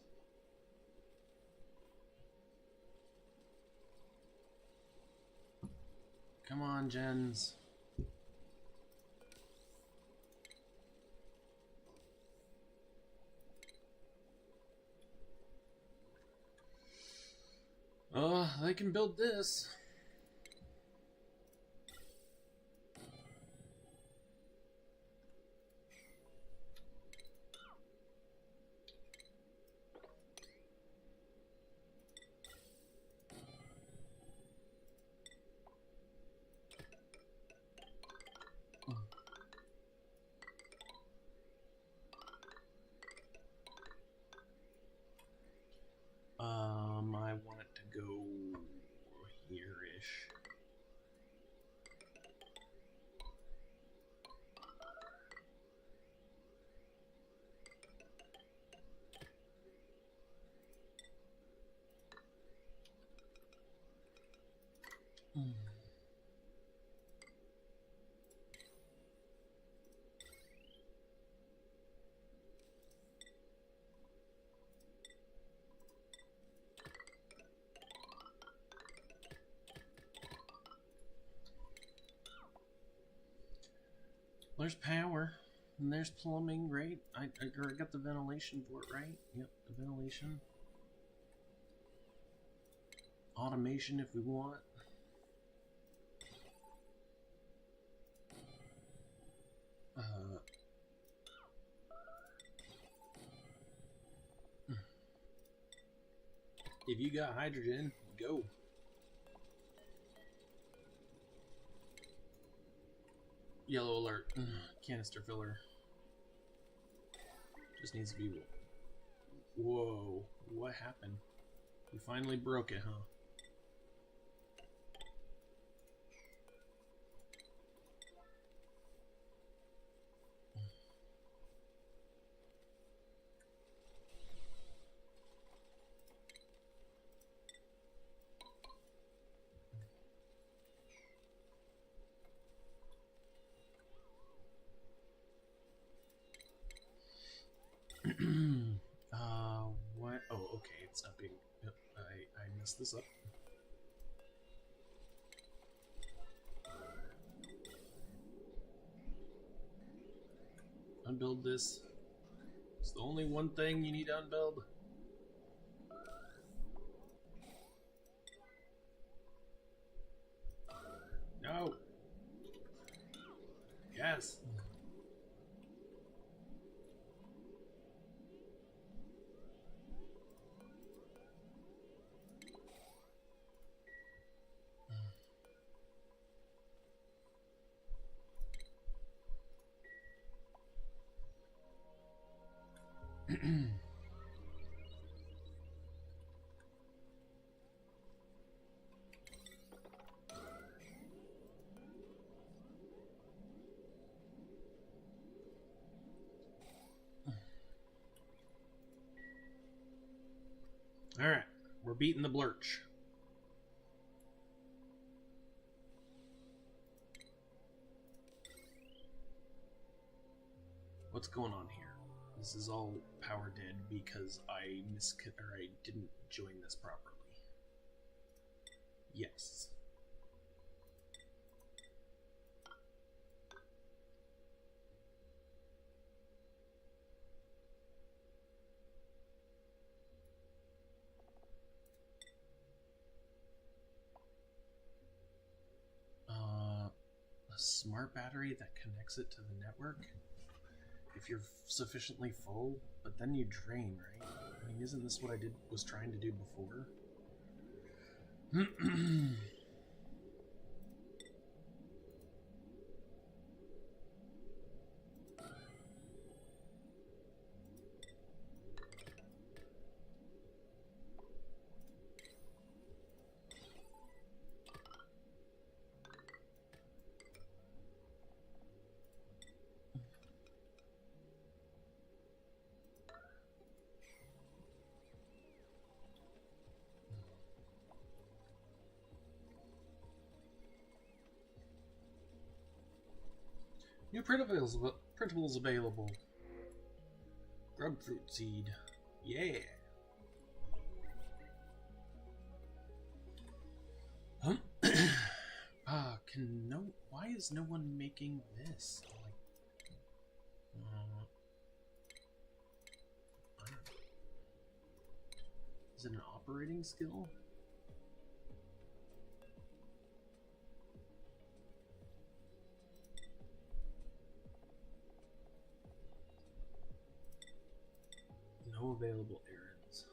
Come on, gens. They can build this. I want it to go here-ish. There's power, and there's plumbing, right? I got the ventilation for it, right? Yep, the ventilation. Automation if we want. If you got hydrogen, go. Yellow alert. Canister filler. Just needs to be... Whoa. What happened? You finally broke it, huh? What? Oh, okay. It's not being... Yep, I messed this up. Unbuild this. It's the only one thing you need to unbuild. No. Yes. Alright, we're beating the blurch. What's going on here? This is all power dead because I didn't join this properly. Yes. A smart battery that connects it to the network? If you're sufficiently full, but then you drain, right? I mean, isn't this what I was trying to do before? New printables available. Grubfruit seed. Yeah. Why is no one making this? Like, I don't know. Is it an operating skill? No available errands.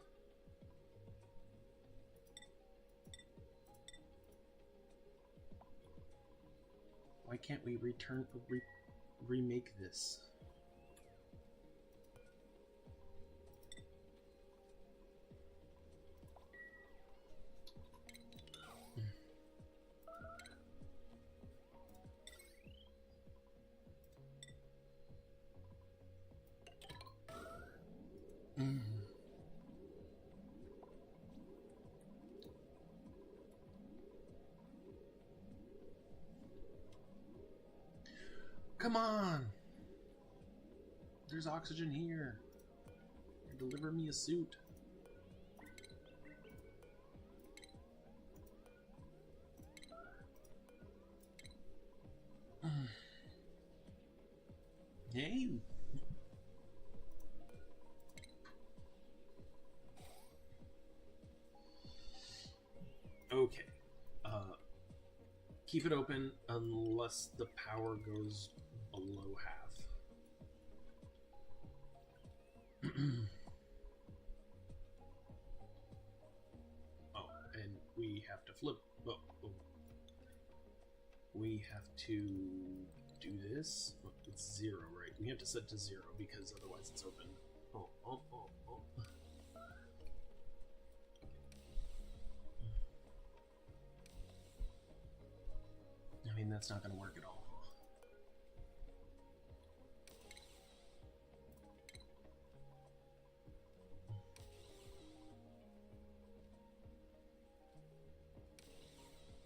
Why can't we remake this? Come on! There's oxygen here. Deliver me a suit. Hey! Okay. Keep it open unless the power goes below half. Oh, and we have to flip. Oh. We have to do this. Oh, it's 0, right? We have to set to 0 because otherwise it's open. Oh. I mean, that's not going to work at all.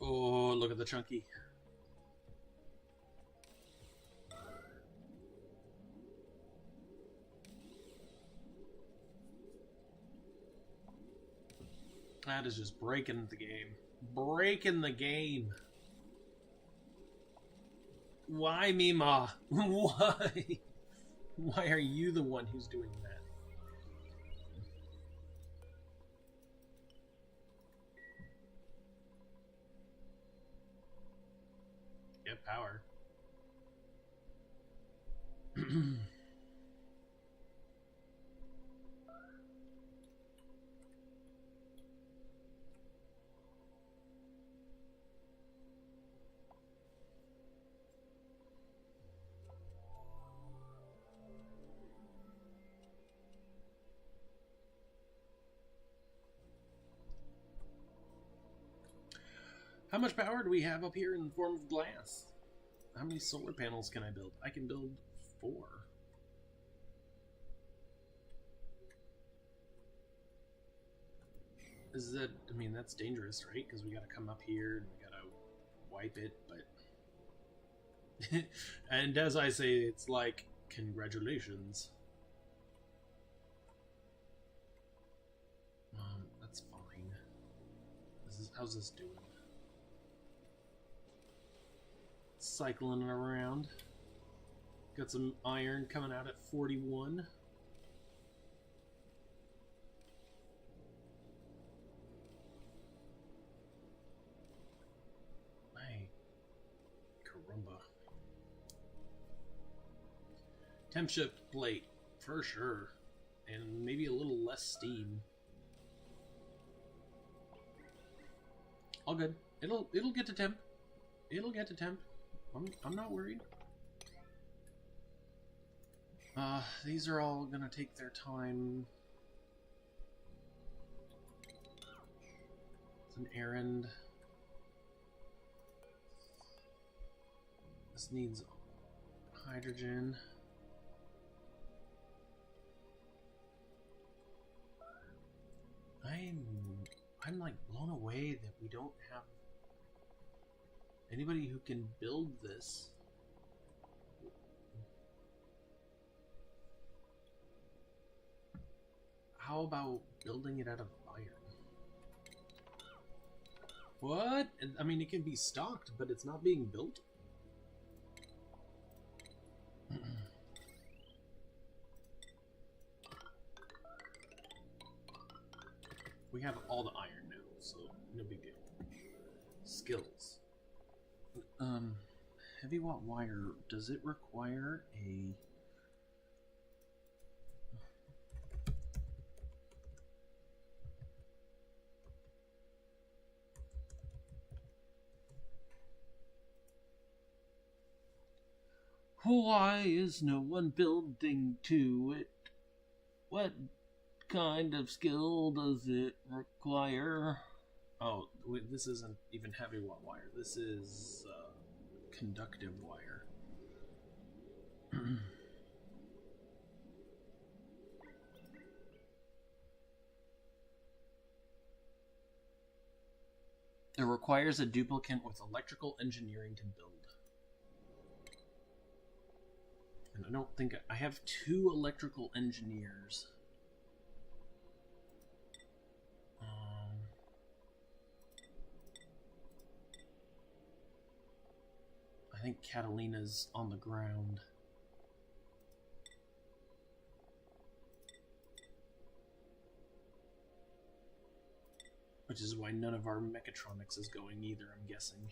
Oh, look at the chunky. That is just breaking the game. Breaking the game. Why, Mima? Why? Why are you the one who's doing that? Get power. How much power do we have up here in the form of glass? How many solar panels can I build? I can build 4. Is that, I mean, that's dangerous, right? Because we gotta come up here and we gotta wipe it, but... And as I say, it's like, congratulations. That's fine. How's this doing? Cycling around. Got some iron coming out at 41. Hey, caramba. Temp shift plate, for sure. And maybe a little less steam. All good. It'll get to temp. It'll get to temp. I'm not worried. These are all gonna take their time. It's an errand. This needs hydrogen. I'm like blown away that we don't have anybody who can build this. How about building it out of iron? What? I mean, it can be stocked, but it's not being built. We have all the iron now, so no big deal. Skills. Heavy watt wire, does it require a... Why is no one building to it? What kind of skill does it require? Oh, this isn't even heavy watt wire. This is conductive wire. It requires a duplicate with electrical engineering to build. And I don't think I have 2 electrical engineers. I think Catalina's on the ground. Which is why none of our mechatronics is going either, I'm guessing.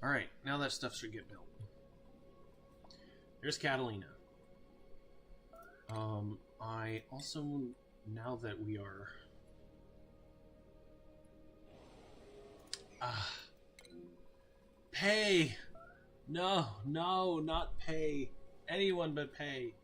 Alright, now that stuff should get built. There's Catalina. I also, now that we are... Pay! No, no, not pay. Anyone but pay.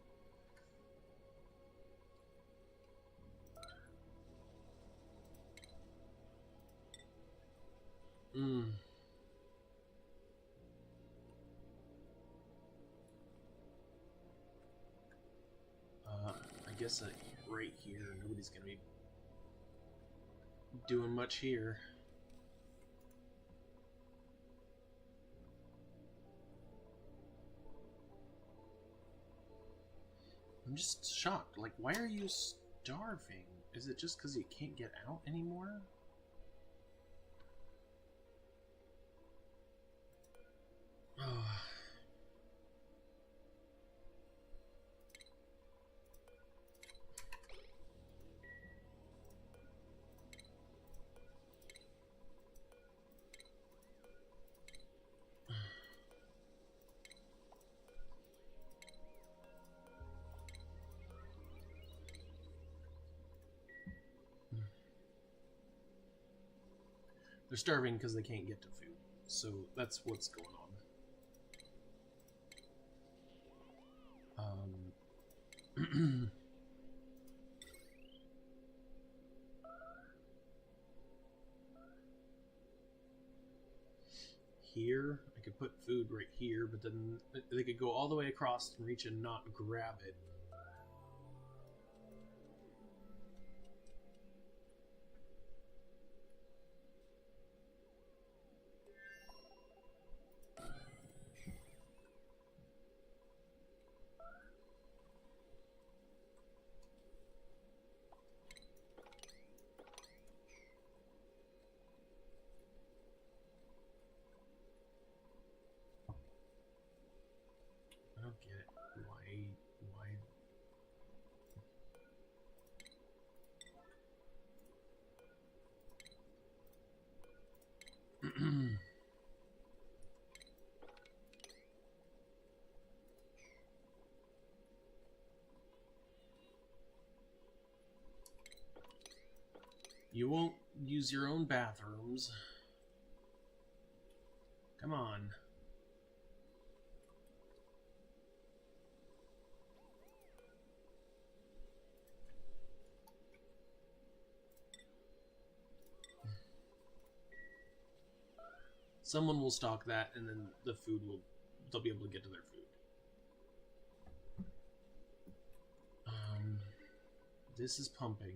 I guess right here, nobody's gonna be doing much here. I'm just shocked. Like, why are you starving? Is it just because you can't get out anymore? Oh. They're starving because they can't get to food. So that's what's going on. Here, I could put food right here, but then they could go all the way across and reach and not grab it. I don't get it. Why? You won't use your own bathrooms. Come on. Someone will stock that, and then the food will... They'll be able to get to their food. This is pumping.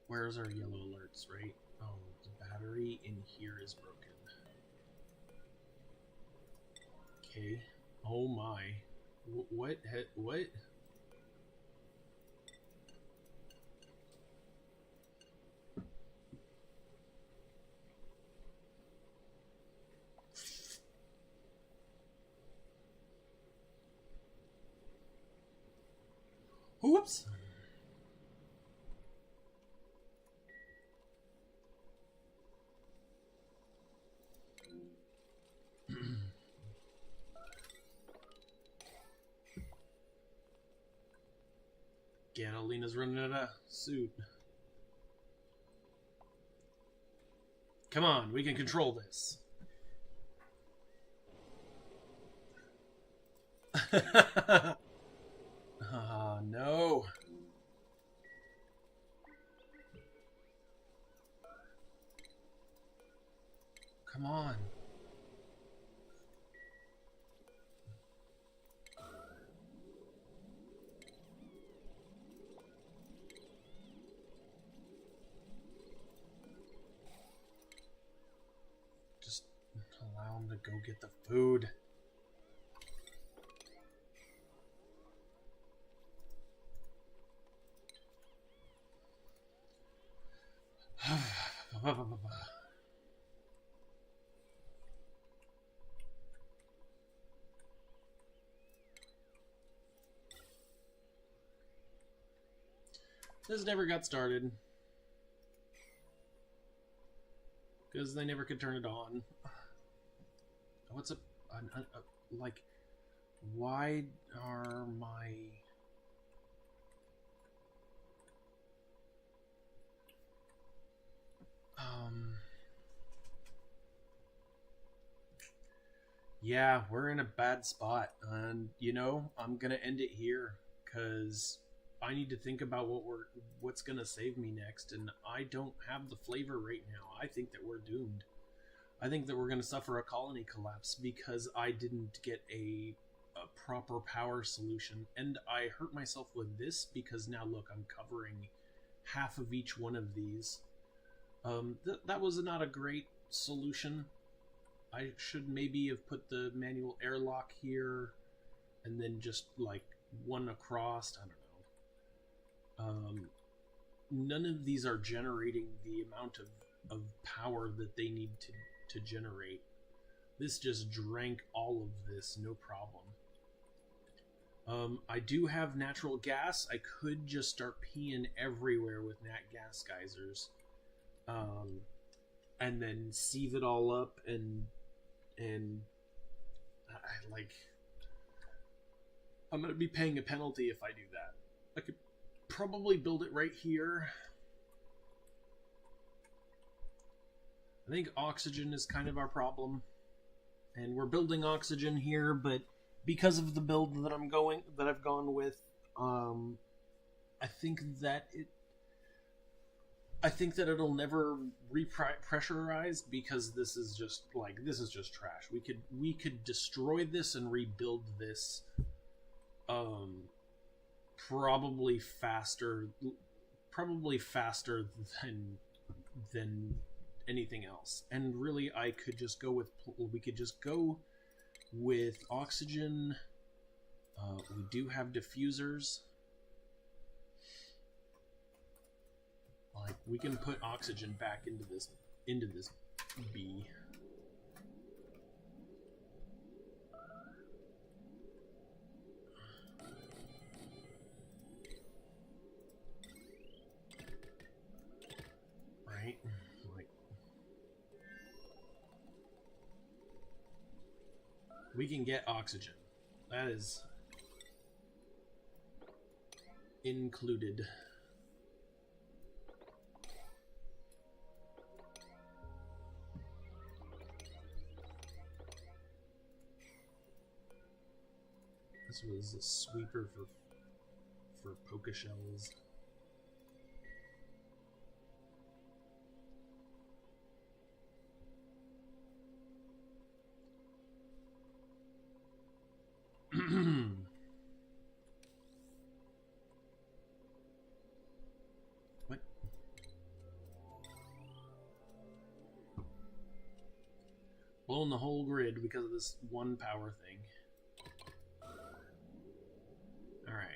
Where's our yellow alerts, right? Oh, the battery in here is broken. Okay. Oh my. What? What? Whoops! Catalina's running out of suit. Come on, we can control this. No. Come on. Just allow him to go get the food. This never got started. Good. because they never could turn it on. What's like, why are my... Yeah, we're in a bad spot, and you know, I'm gonna end it here because I need to think about what's gonna save me next, and I don't have the flavor right now. I think that we're doomed. I think that we're gonna suffer a colony collapse because I didn't get a proper power solution, and I hurt myself with this because now look, I'm covering half of each one of these. That was not a great solution. I should maybe have put the manual airlock here and then just like one across. I don't know. None of these are generating the amount of power that they need to generate. This just drank all of this, no problem. I do have natural gas. I could just start peeing everywhere with nat gas geysers. And then sieve it all up and I'm gonna be paying a penalty if I do that. I could probably build it right here. I think oxygen is kind of our problem, and we're building oxygen here, but because of the build that I've gone with, I think that it'll never repressurize because this is just trash. We could destroy this and rebuild this probably faster than anything else. And really we could just go with oxygen. We do have diffusers. Like, we can put oxygen back into this bee. Right? Like, we can get oxygen. That is included. This was a sweeper for poker shells. What? Blowing the whole grid because of this one power thing. Alright.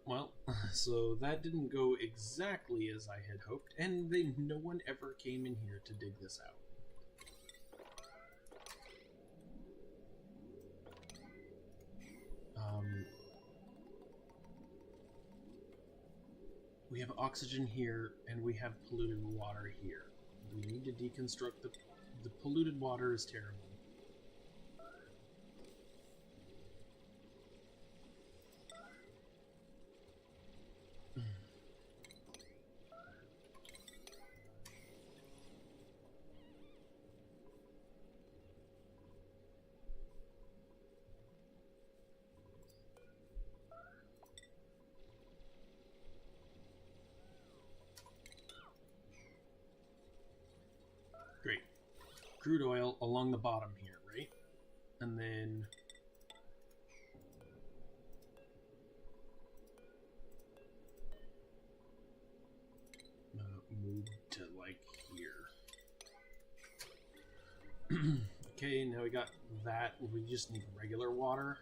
Well, so that didn't go exactly as I had hoped, and no one ever came in here to dig this out. We have oxygen here, and we have polluted water here. We need to deconstruct the polluted water is terrible. Great. Crude oil along the bottom here, right? And then move to like here. Okay, now we got that. We just need regular water.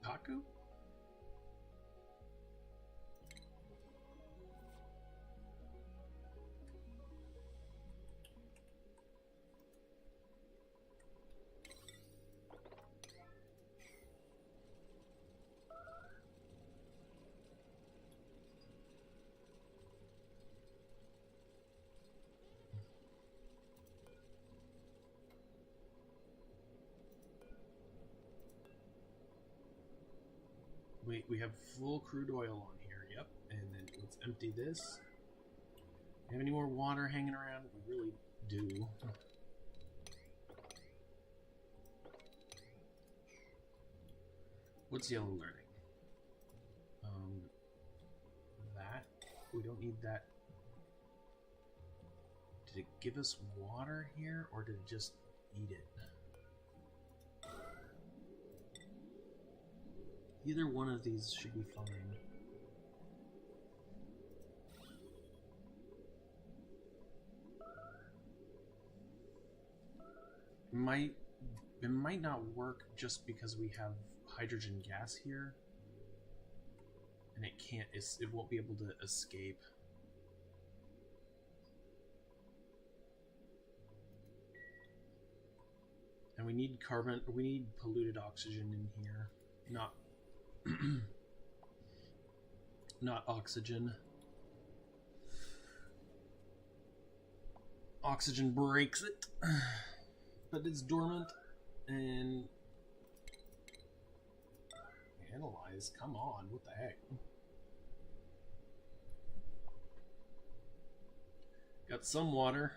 Kaku? We have full crude oil on here, yep. And then let's empty this. Have any more water hanging around? We really do. What's yellow learning? That. We don't need that. Did it give us water here, or did it just eat it? Either one of these should be fine. It might not work just because we have hydrogen gas here, and it won't be able to escape. And we need polluted oxygen in here, not not oxygen. Oxygen breaks it, but it's dormant. And analyze, come on, what the heck? Got some water.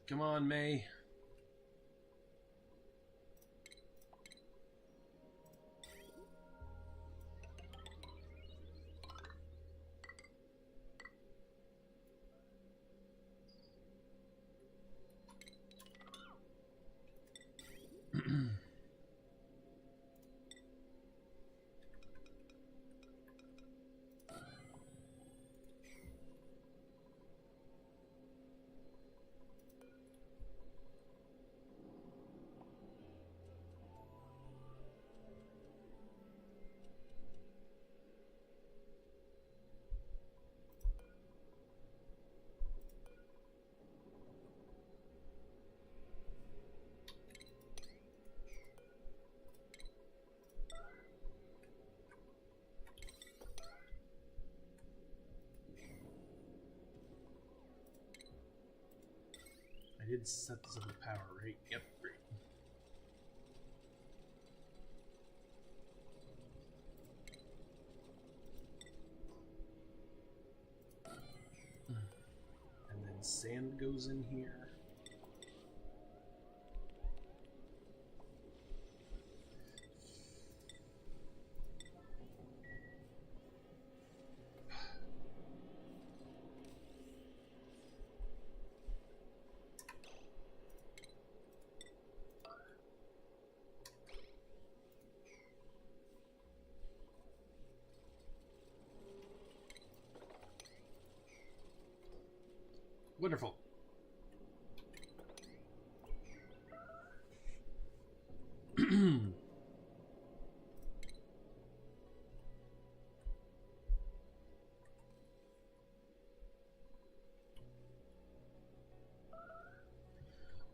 Come on, May. I did set this up to power, right? Yep, great. And then sand goes in here. Wonderful.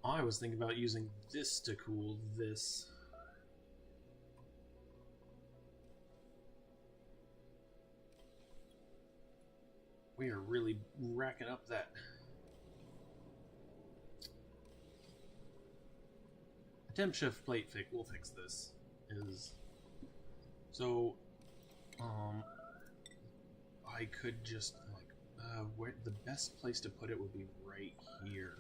I was thinking about using this to cool this. We are really racking up that. Temp shift plate will fix this. So I could just like where the best place to put it would be right here.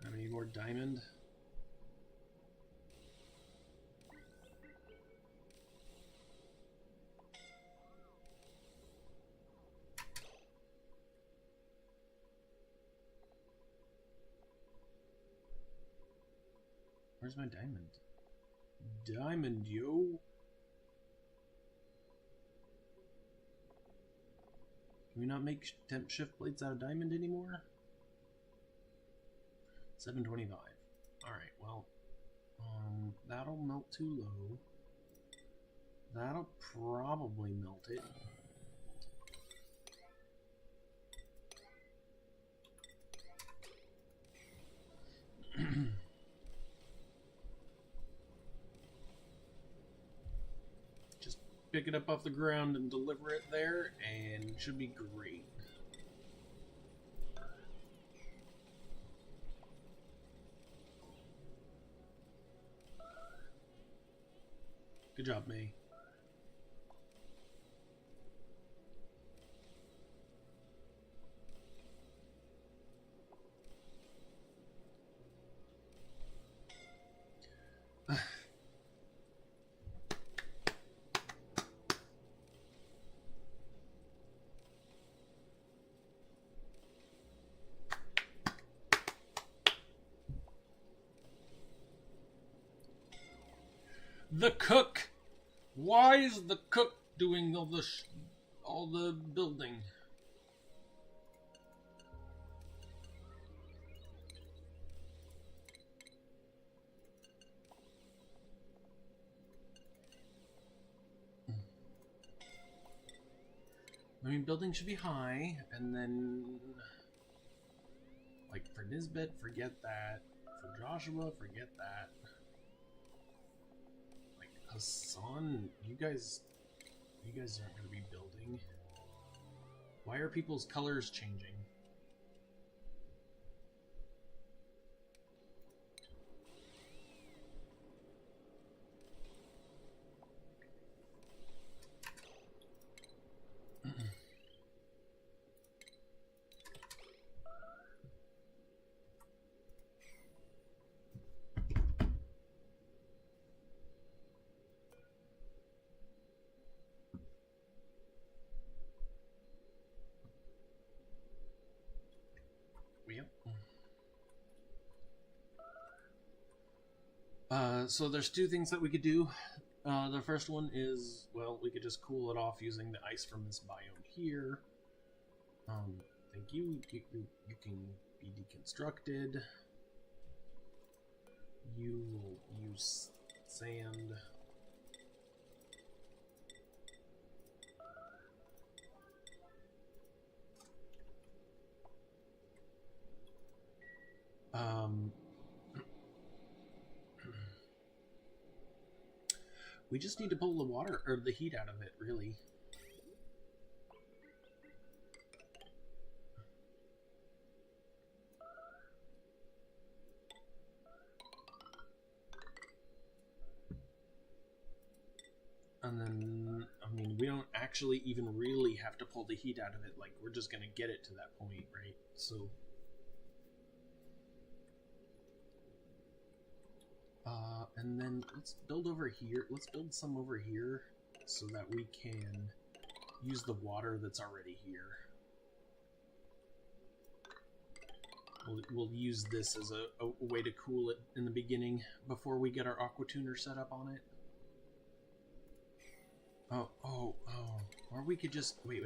I need more diamond. Where's my diamond? Diamond, yo! Can we not make temp shift plates out of diamond anymore? 725. Alright, well, that'll melt too low. That'll probably melt it. Just pick it up off the ground and deliver it there, and it should be great. Good job, May. The cook! Why is the cook doing all the building? I mean, building should be high, and then, like, for Nisbet, forget that. For Joshua, forget that. Hassan, you guys aren't going to be building. Why are people's colors changing? So there's two things that we could do. The first one is, well, we could just cool it off using the ice from this biome here. Thank you. You can be deconstructed. You will use sand. We just need to pull the water, or the heat out of it, really. And then, I mean, we don't actually even really have to pull the heat out of it. Like, we're just going to get it to that point, right? So... and then let's build over here. Let's build some over here so that we can use the water that's already here. We'll use this as a way to cool it in the beginning before we get our aqua tuner set up on it. Oh. Or we could just wait.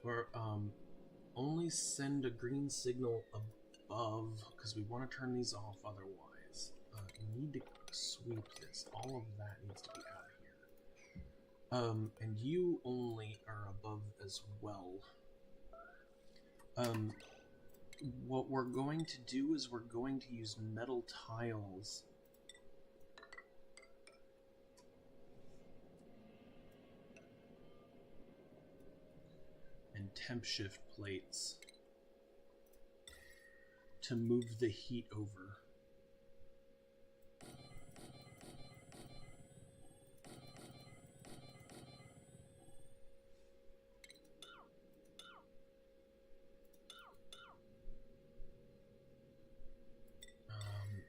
Or only send a green signal above, because we want to turn these off otherwise. We need to sweep this. All of that needs to be out of here. And you only are above as well. What we're going to do is we're going to use metal tiles and temp shift plates to move the heat over.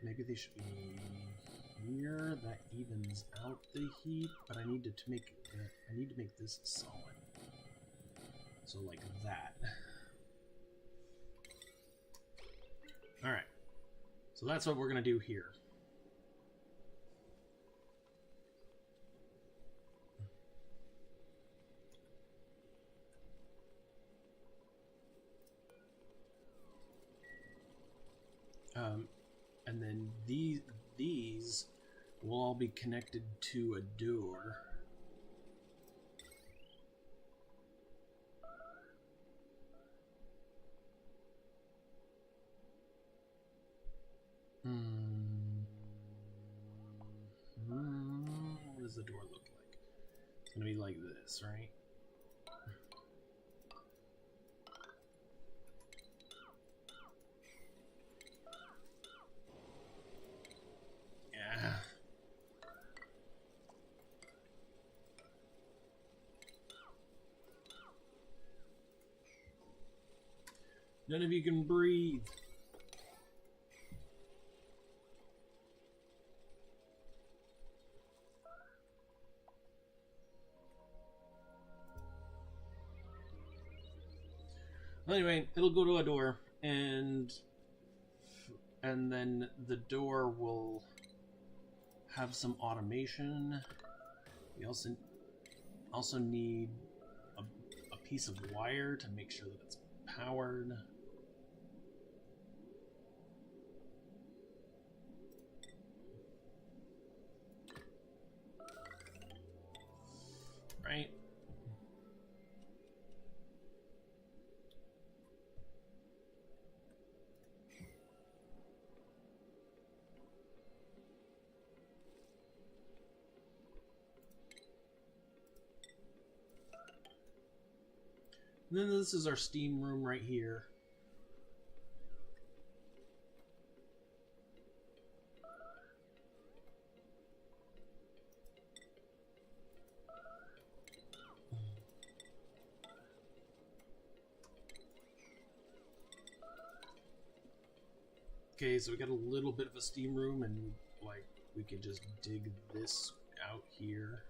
Maybe they should be here. That evens out the heat, but I need to make this solid. So like that. So that's what we're going to do here. And then these will all be connected to a door. What does the door look like? It's gonna be like this, right? Yeah. None of you can breathe. Anyway, it'll go to a door, and then the door will have some automation. We also need a piece of wire to make sure that it's powered. Right? And then this is our steam room right here. Okay, so we got a little bit of a steam room, and like we could just dig this out here.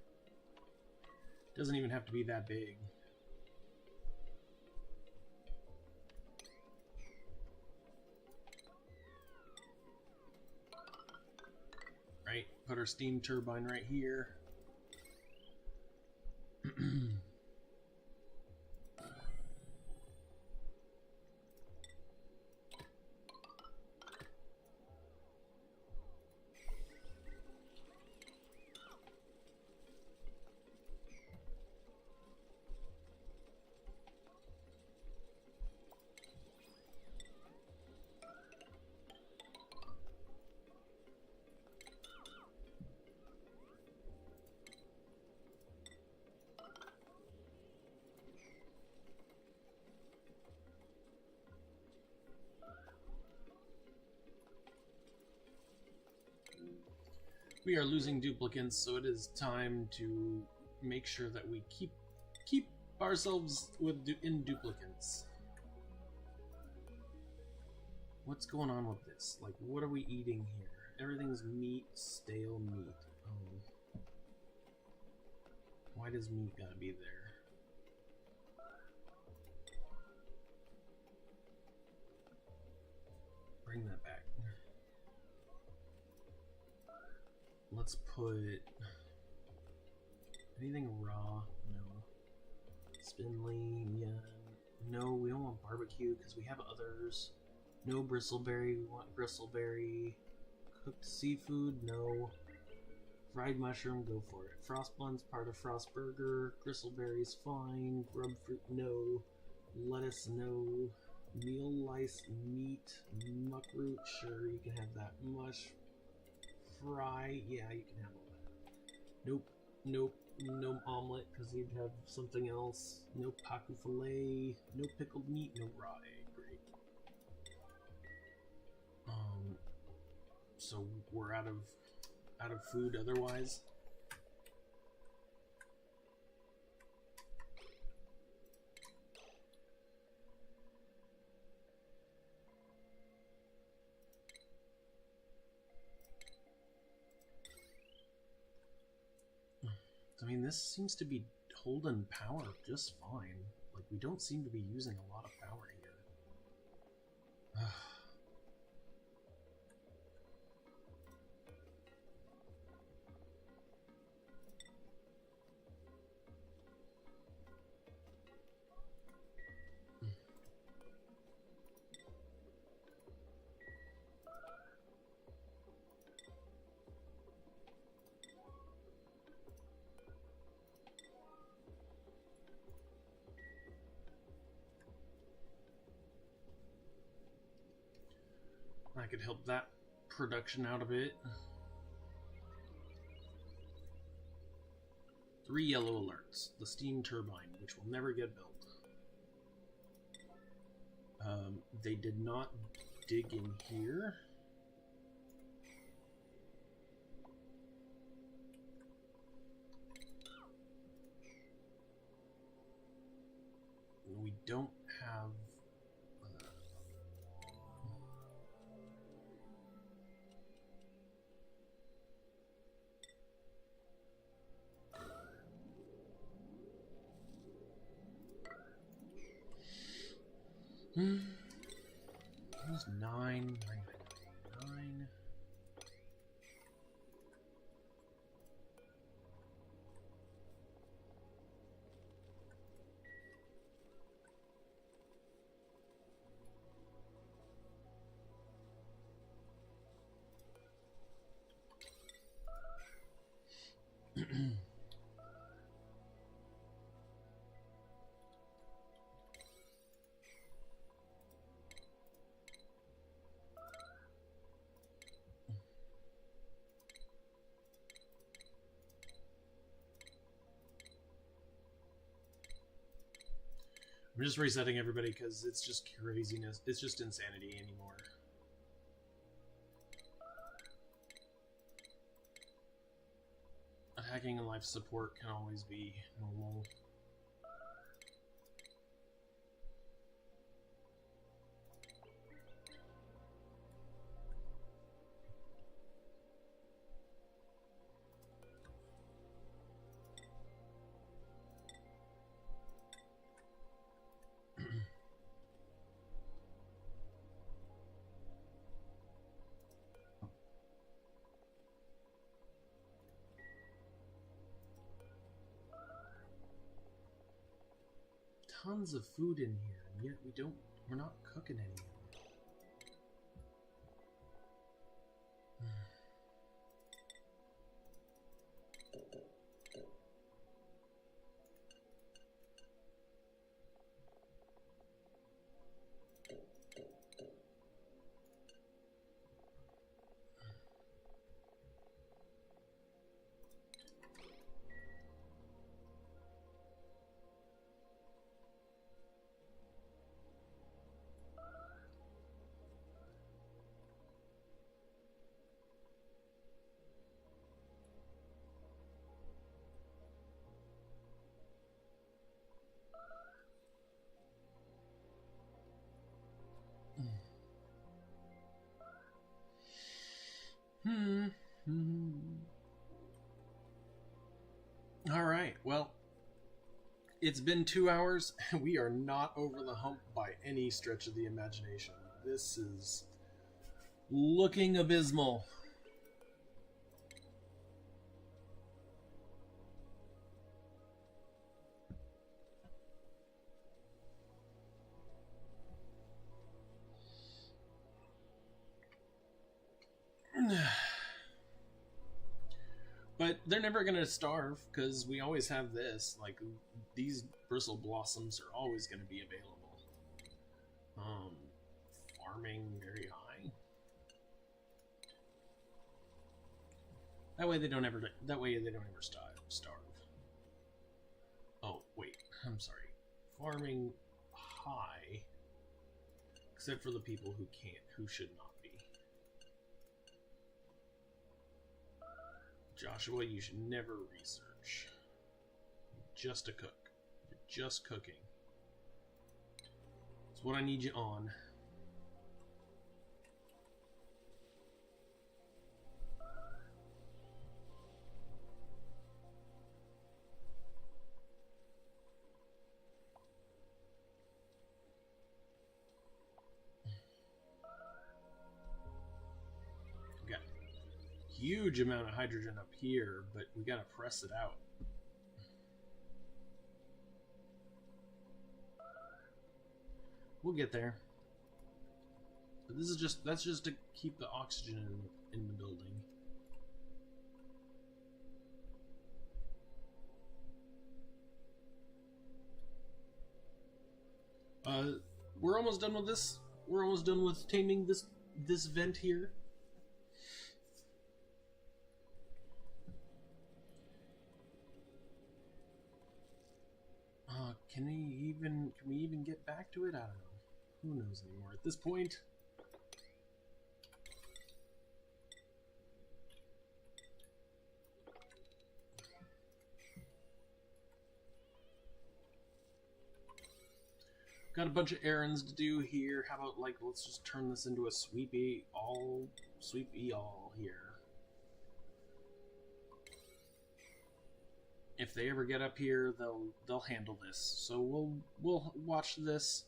Doesn't even have to be that big. Right, put our steam turbine right here. We are losing duplicates, so it is time to make sure that we keep ourselves in duplicates. What's going on with this? Like, what are we eating here? Everything's meat, stale meat. Oh. Why does meat gotta be there? Bring that back. Let's put anything raw. No. Spindly, yeah. No, we don't want barbecue because we have others. No bristleberry. We want bristleberry. Cooked seafood. No. Fried mushroom. Go for it. Frost bun's part of frost burger. Bristleberries fine. Grub fruit. No. Lettuce. No. Meal lice meat. Muckroot. Sure, you can have that. Mush. Fry, yeah, you can have all that. Nope, nope, no omelet because you'd have something else. No paku fillet, no pickled meat, no raw egg. Great. So we're out of food otherwise. I mean, this seems to be holding power just fine. Like, we don't seem to be using a lot of power here. I could help that production out a bit. 3 yellow alerts. The steam turbine, which will never get built. They did not dig in here. We don't have... It was 9. I'm just resetting everybody because it's just craziness. It's just insanity anymore. Hacking and life support can always be normal. Tons of food in here, and yet we're not cooking any of it. All right, well, it's been 2 hours, and we are not over the hump by any stretch of the imagination. This is looking abysmal. But they're never going to starve, because we always have this. Like, these bristle blossoms are always going to be available. Farming very high. That way they don't ever starve. Oh, wait. I'm sorry. Farming high. Except for the people who should not be. Joshua, you should never research. You're just a cook. You're just cooking. That's what I need you on. Huge amount of hydrogen up here, but we gotta press it out. We'll get there. But this is that's just to keep the oxygen in the building. We're almost done with this. We're almost done with taming this this vent here. Can we even get back to it? I don't know. Who knows anymore at this point? Got a bunch of errands to do here. How about, like, let's just turn this into a sweepy all here. If they ever get up here, they'll handle this. So we'll watch this.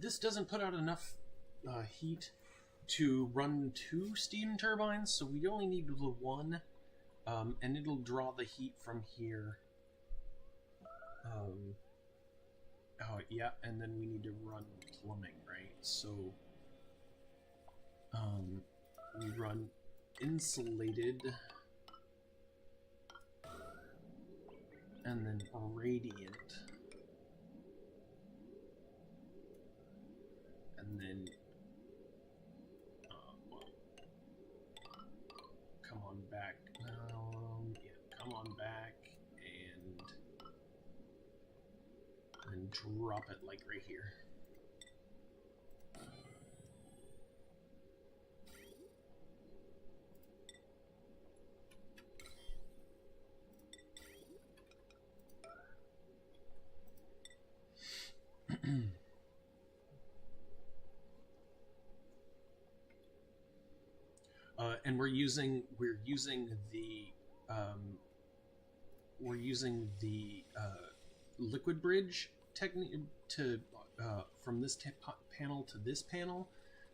This doesn't put out enough heat to run 2 steam turbines, so we only need the 1, and it'll draw the heat from here. Oh, yeah, and then we need to run plumbing, right? So, we run insulated, and then radiant, and then, well, come on back, yeah, come on back, and drop it like right here. And we're using the liquid bridge technique to from this panel to this panel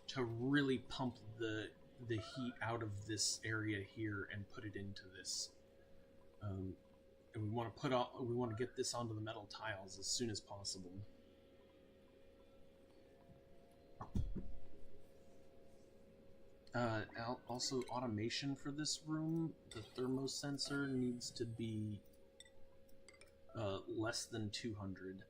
to really pump the heat out of this area here and put it into this. And we want to get this onto the metal tiles as soon as possible. Also, automation for this room. The thermosensor needs to be less than 200.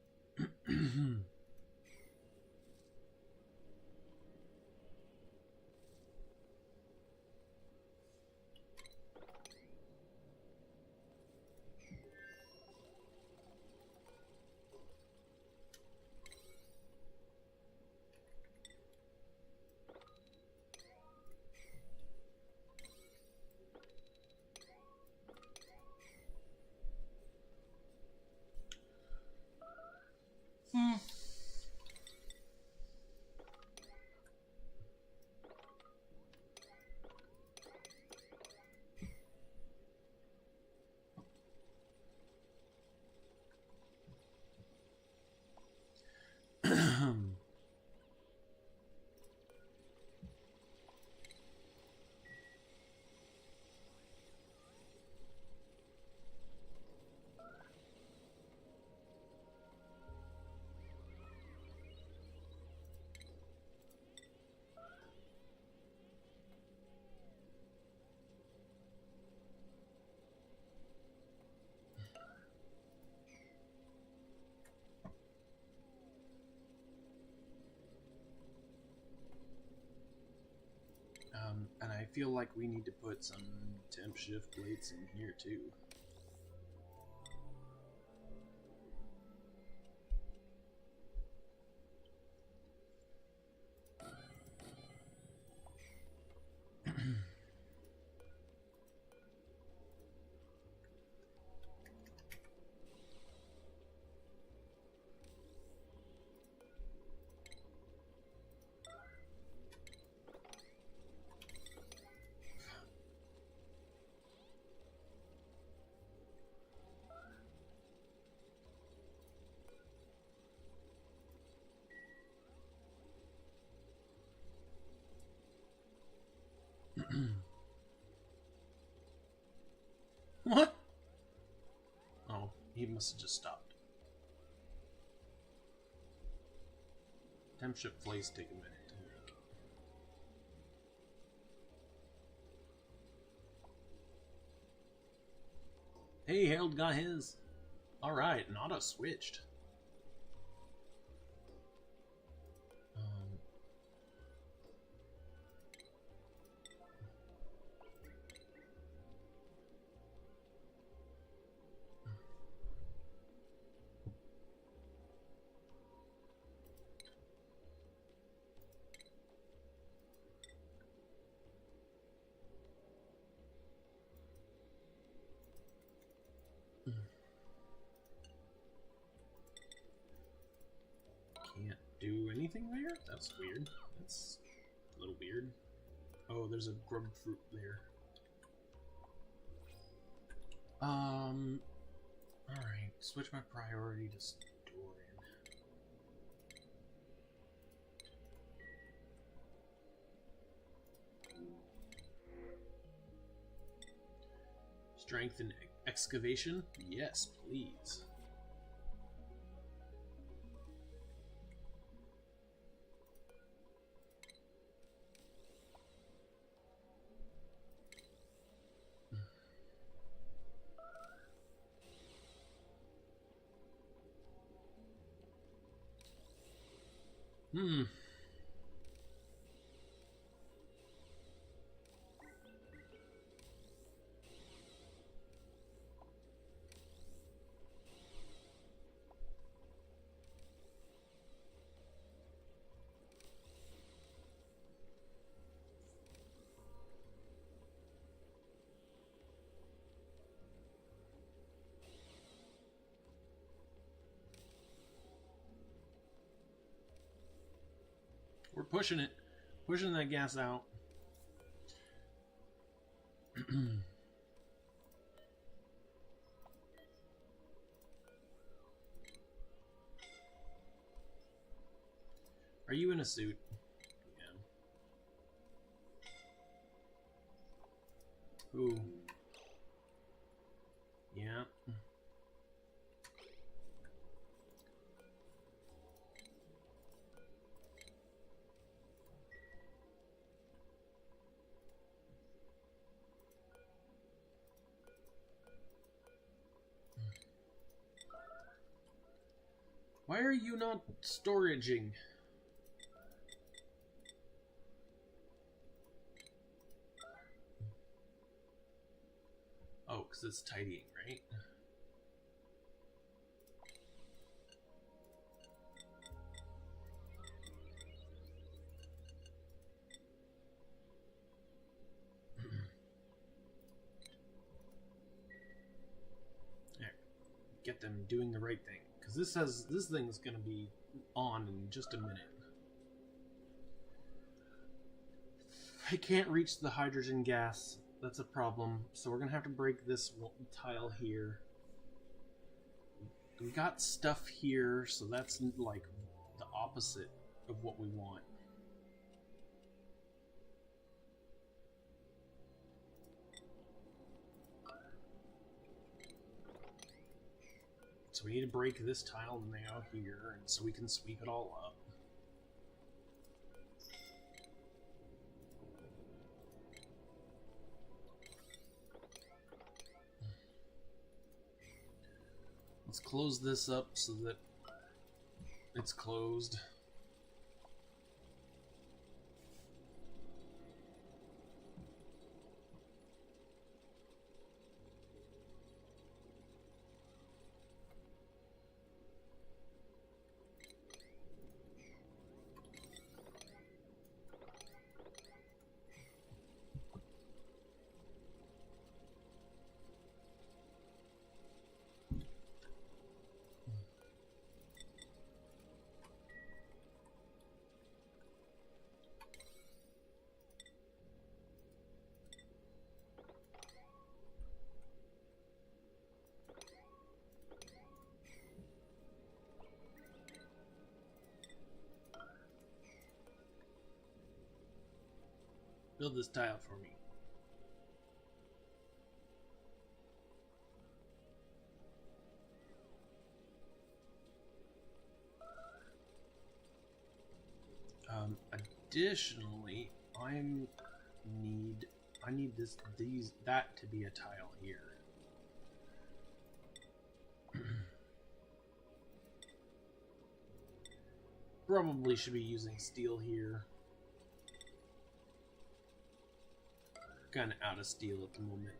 And I feel like we need to put some temp shift plates in here too. What? Oh, he must have just stopped. Temp shift plates take a minute to make. Hey, Harold got his. Alright, and auto switched. do anything there? That's weird. That's a little weird. Oh, there's a grub fruit there. Alright, switch my priority to storing. Strength and excavation? Yes, please. We're pushing it. Pushing that gas out. Are you in a suit? Yeah. Ooh. Yeah. Why are you not storaging? Oh, because it's tidying, right? There. Get them doing the right thing. Because this thing's gonna be on in just a minute. I can't reach the hydrogen gas. That's a problem. So we're gonna have to break this tile here. We got stuff here, so that's like the opposite of what we want. So we need to break this tile now here, and so we can sweep it all up. Let's close this up so that it's closed. Build this tile for me. Additionally, I need that to be a tile here. Probably should be using steel here. Kind of out of steel at the moment.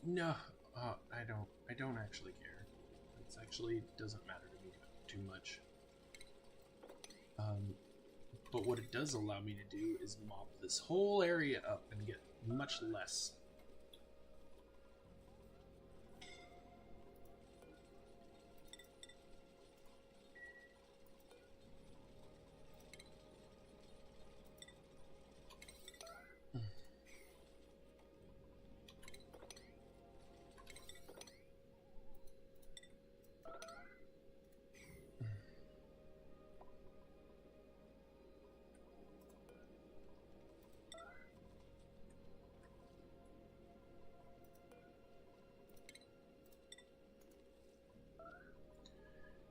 No, I don't actually care. It actually doesn't matter to me too much. But what it does allow me to do is mop this whole area up and get much less.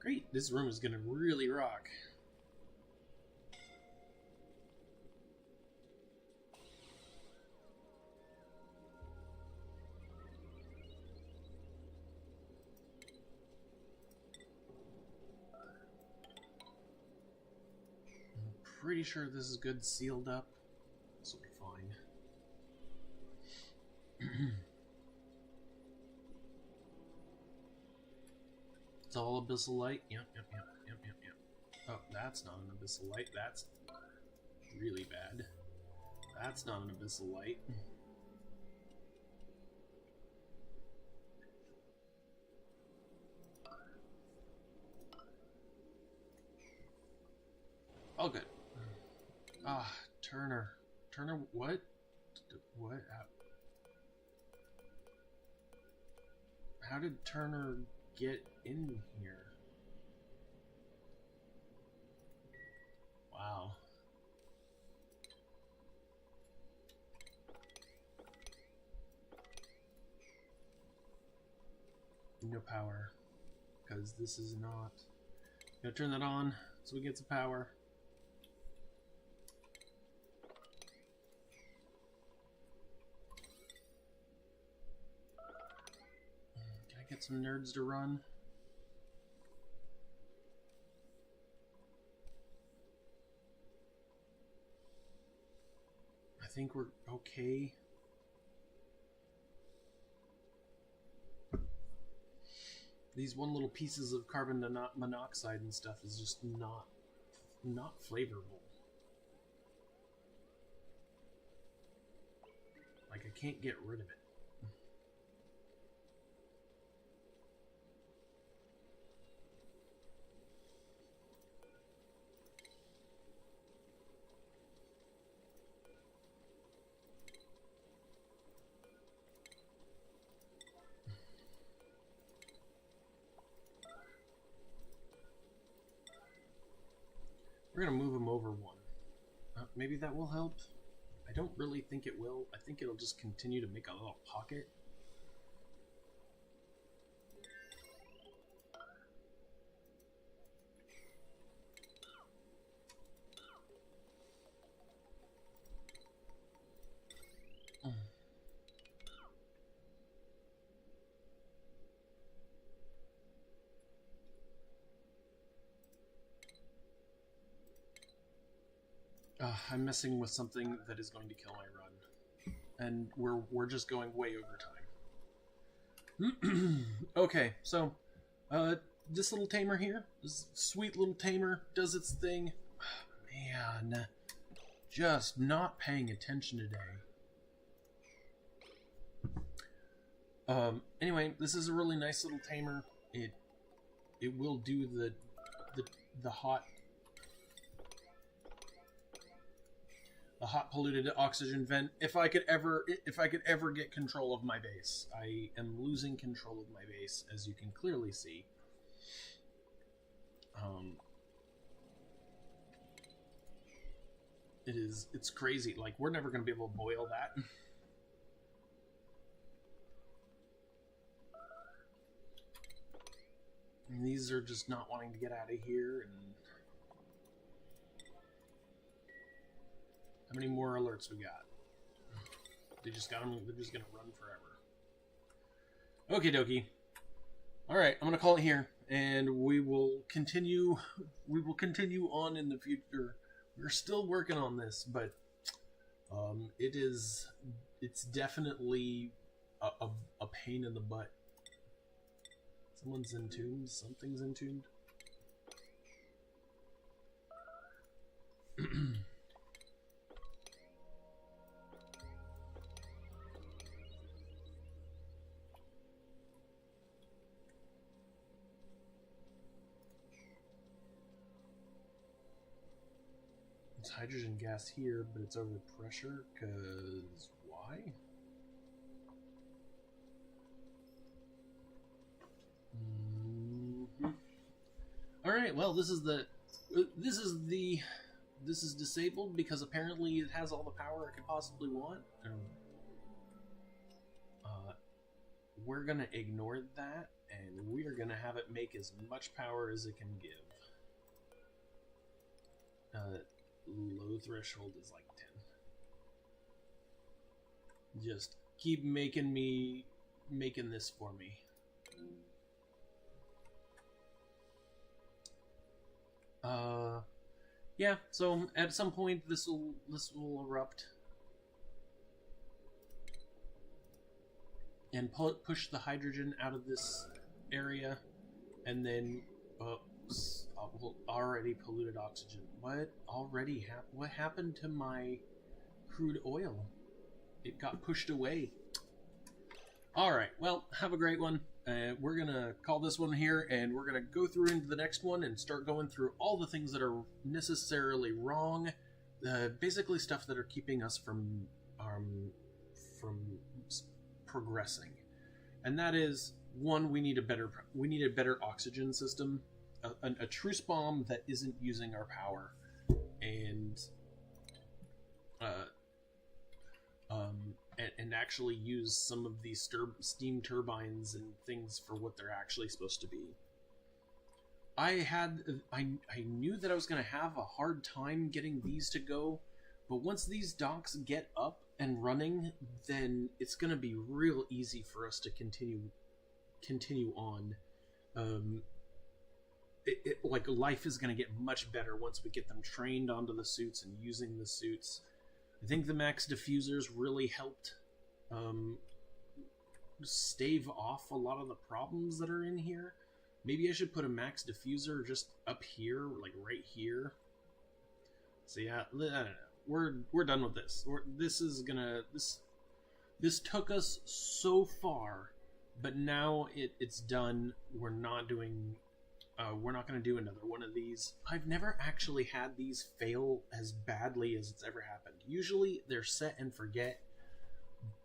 Great, this room is gonna really rock. I'm pretty sure this is good sealed up. This will be fine. It's all abyssal light. Yep. Oh, that's not an abyssal light. That's really bad. That's not an abyssal light. All good. Ah, Turner. Turner, what? What? How did Turner get in here? Wow. No power. Because this is not... Gotta turn that on so we get some power. Can I get some nerds to run? I think we're okay. These one little pieces of carbon monoxide and stuff is just not flavorful. Like, I can't get rid of it. We're gonna move him over one. Maybe that will help. I don't really think it will. I think it'll just continue to make a little pocket. I'm messing with something that is going to kill my run. And we're just going way over time. Okay, so this little tamer here, this sweet little tamer, does its thing. Man, just not paying attention today. Anyway, this is a really nice little tamer. It will do the hot polluted oxygen vent if I could ever get control of my base. I am losing control of my base, as you can clearly see. It's crazy. Like, we're never going to be able to boil that. And these are just not wanting to get out of here. And how many more alerts we got? They just got them. They're just gonna run forever. Okie dokie. All right, I'm gonna call it here, and we will continue. We will continue on in the future. We're still working on this, but it's definitely a pain in the butt. Someone's entombed. Something's entombed. It's hydrogen gas here, but it's over pressure, because why? Alright, well, this is disabled because apparently it has all the power it could possibly want. We're gonna ignore that, and we're gonna have it make as much power as it can give. Low threshold is like 10. Just keep making this for me. Yeah, so at some point this will erupt and push the hydrogen out of this area, and then already polluted oxygen. What happened to my crude oil? It got pushed away. Alright, well, have a great one. We're gonna call this one here, and we're gonna go through into the next one and start going through all the things that are necessarily wrong. Basically stuff that are keeping us from progressing. And that is, one, we need a better oxygen system. A truce bomb that isn't using our power, and actually use some of these steam turbines and things for what they're actually supposed to be. I knew that I was going to have a hard time getting these to go, but once these docks get up and running, then it's going to be real easy for us to continue on. Like, life is going to get much better once we get them trained onto the suits and using the suits. I think the max diffusers really helped stave off a lot of the problems that are in here. Maybe I should put a max diffuser just up here, like right here. So yeah, I don't know. We're done with this. This took us so far, but now it's done. We're not going to do another one of these. I've never actually had these fail as badly as it's ever happened. Usually they're set and forget,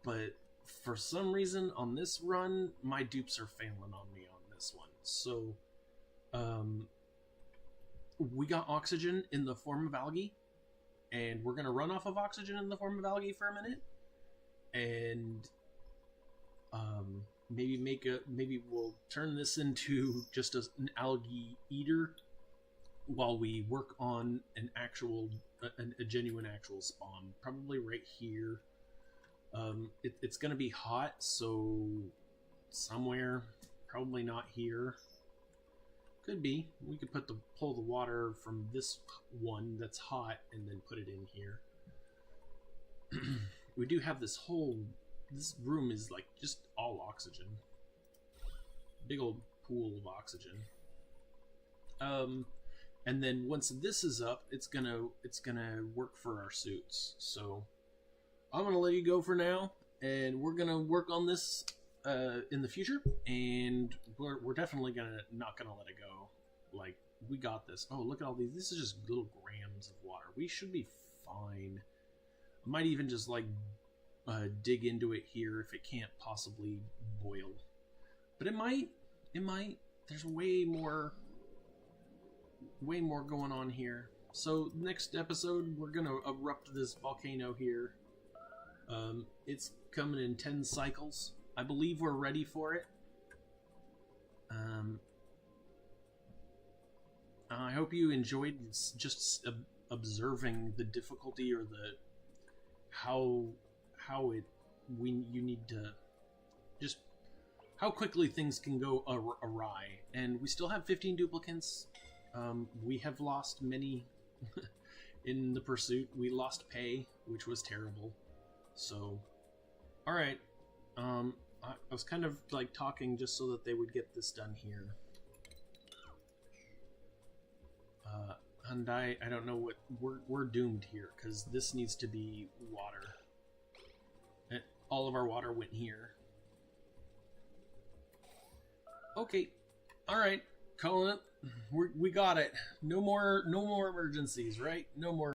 but for some reason on this run, my dupes are failing on me on this one. So, we got oxygen in the form of algae, and we're going to run off of oxygen in the form of algae for a minute, and maybe we'll turn this into just an algae eater while we work on a genuine actual spawn. Probably right here. It's gonna be hot, so somewhere, probably not here. Could be. We could pull the water from this one that's hot and then put it in here. We do have this room is like just all oxygen. Big old pool of oxygen. And then once this is up, it's gonna work for our suits. So I'm gonna let you go for now, and we're gonna work on this in the future, and we're definitely not gonna let it go. Like, we got this. Oh, look at all these. This is just little grams of water. We should be fine. I might even just like dig into it here if it can't possibly boil, but it might. There's way more going on here. So next episode, we're gonna erupt this volcano here. It's coming in 10 cycles. I believe we're ready for it. I hope you enjoyed just observing the difficulty or you need to just how quickly things can go awry. And we still have 15 duplicates. We have lost many in the pursuit. We lost pay, which was terrible. So, alright. I was kind of like talking just so that they would get this done here. And I don't know what we're doomed here because this needs to be water. All of our water went here. Okay, all right, calling it. We got it. No more emergencies, right? No more.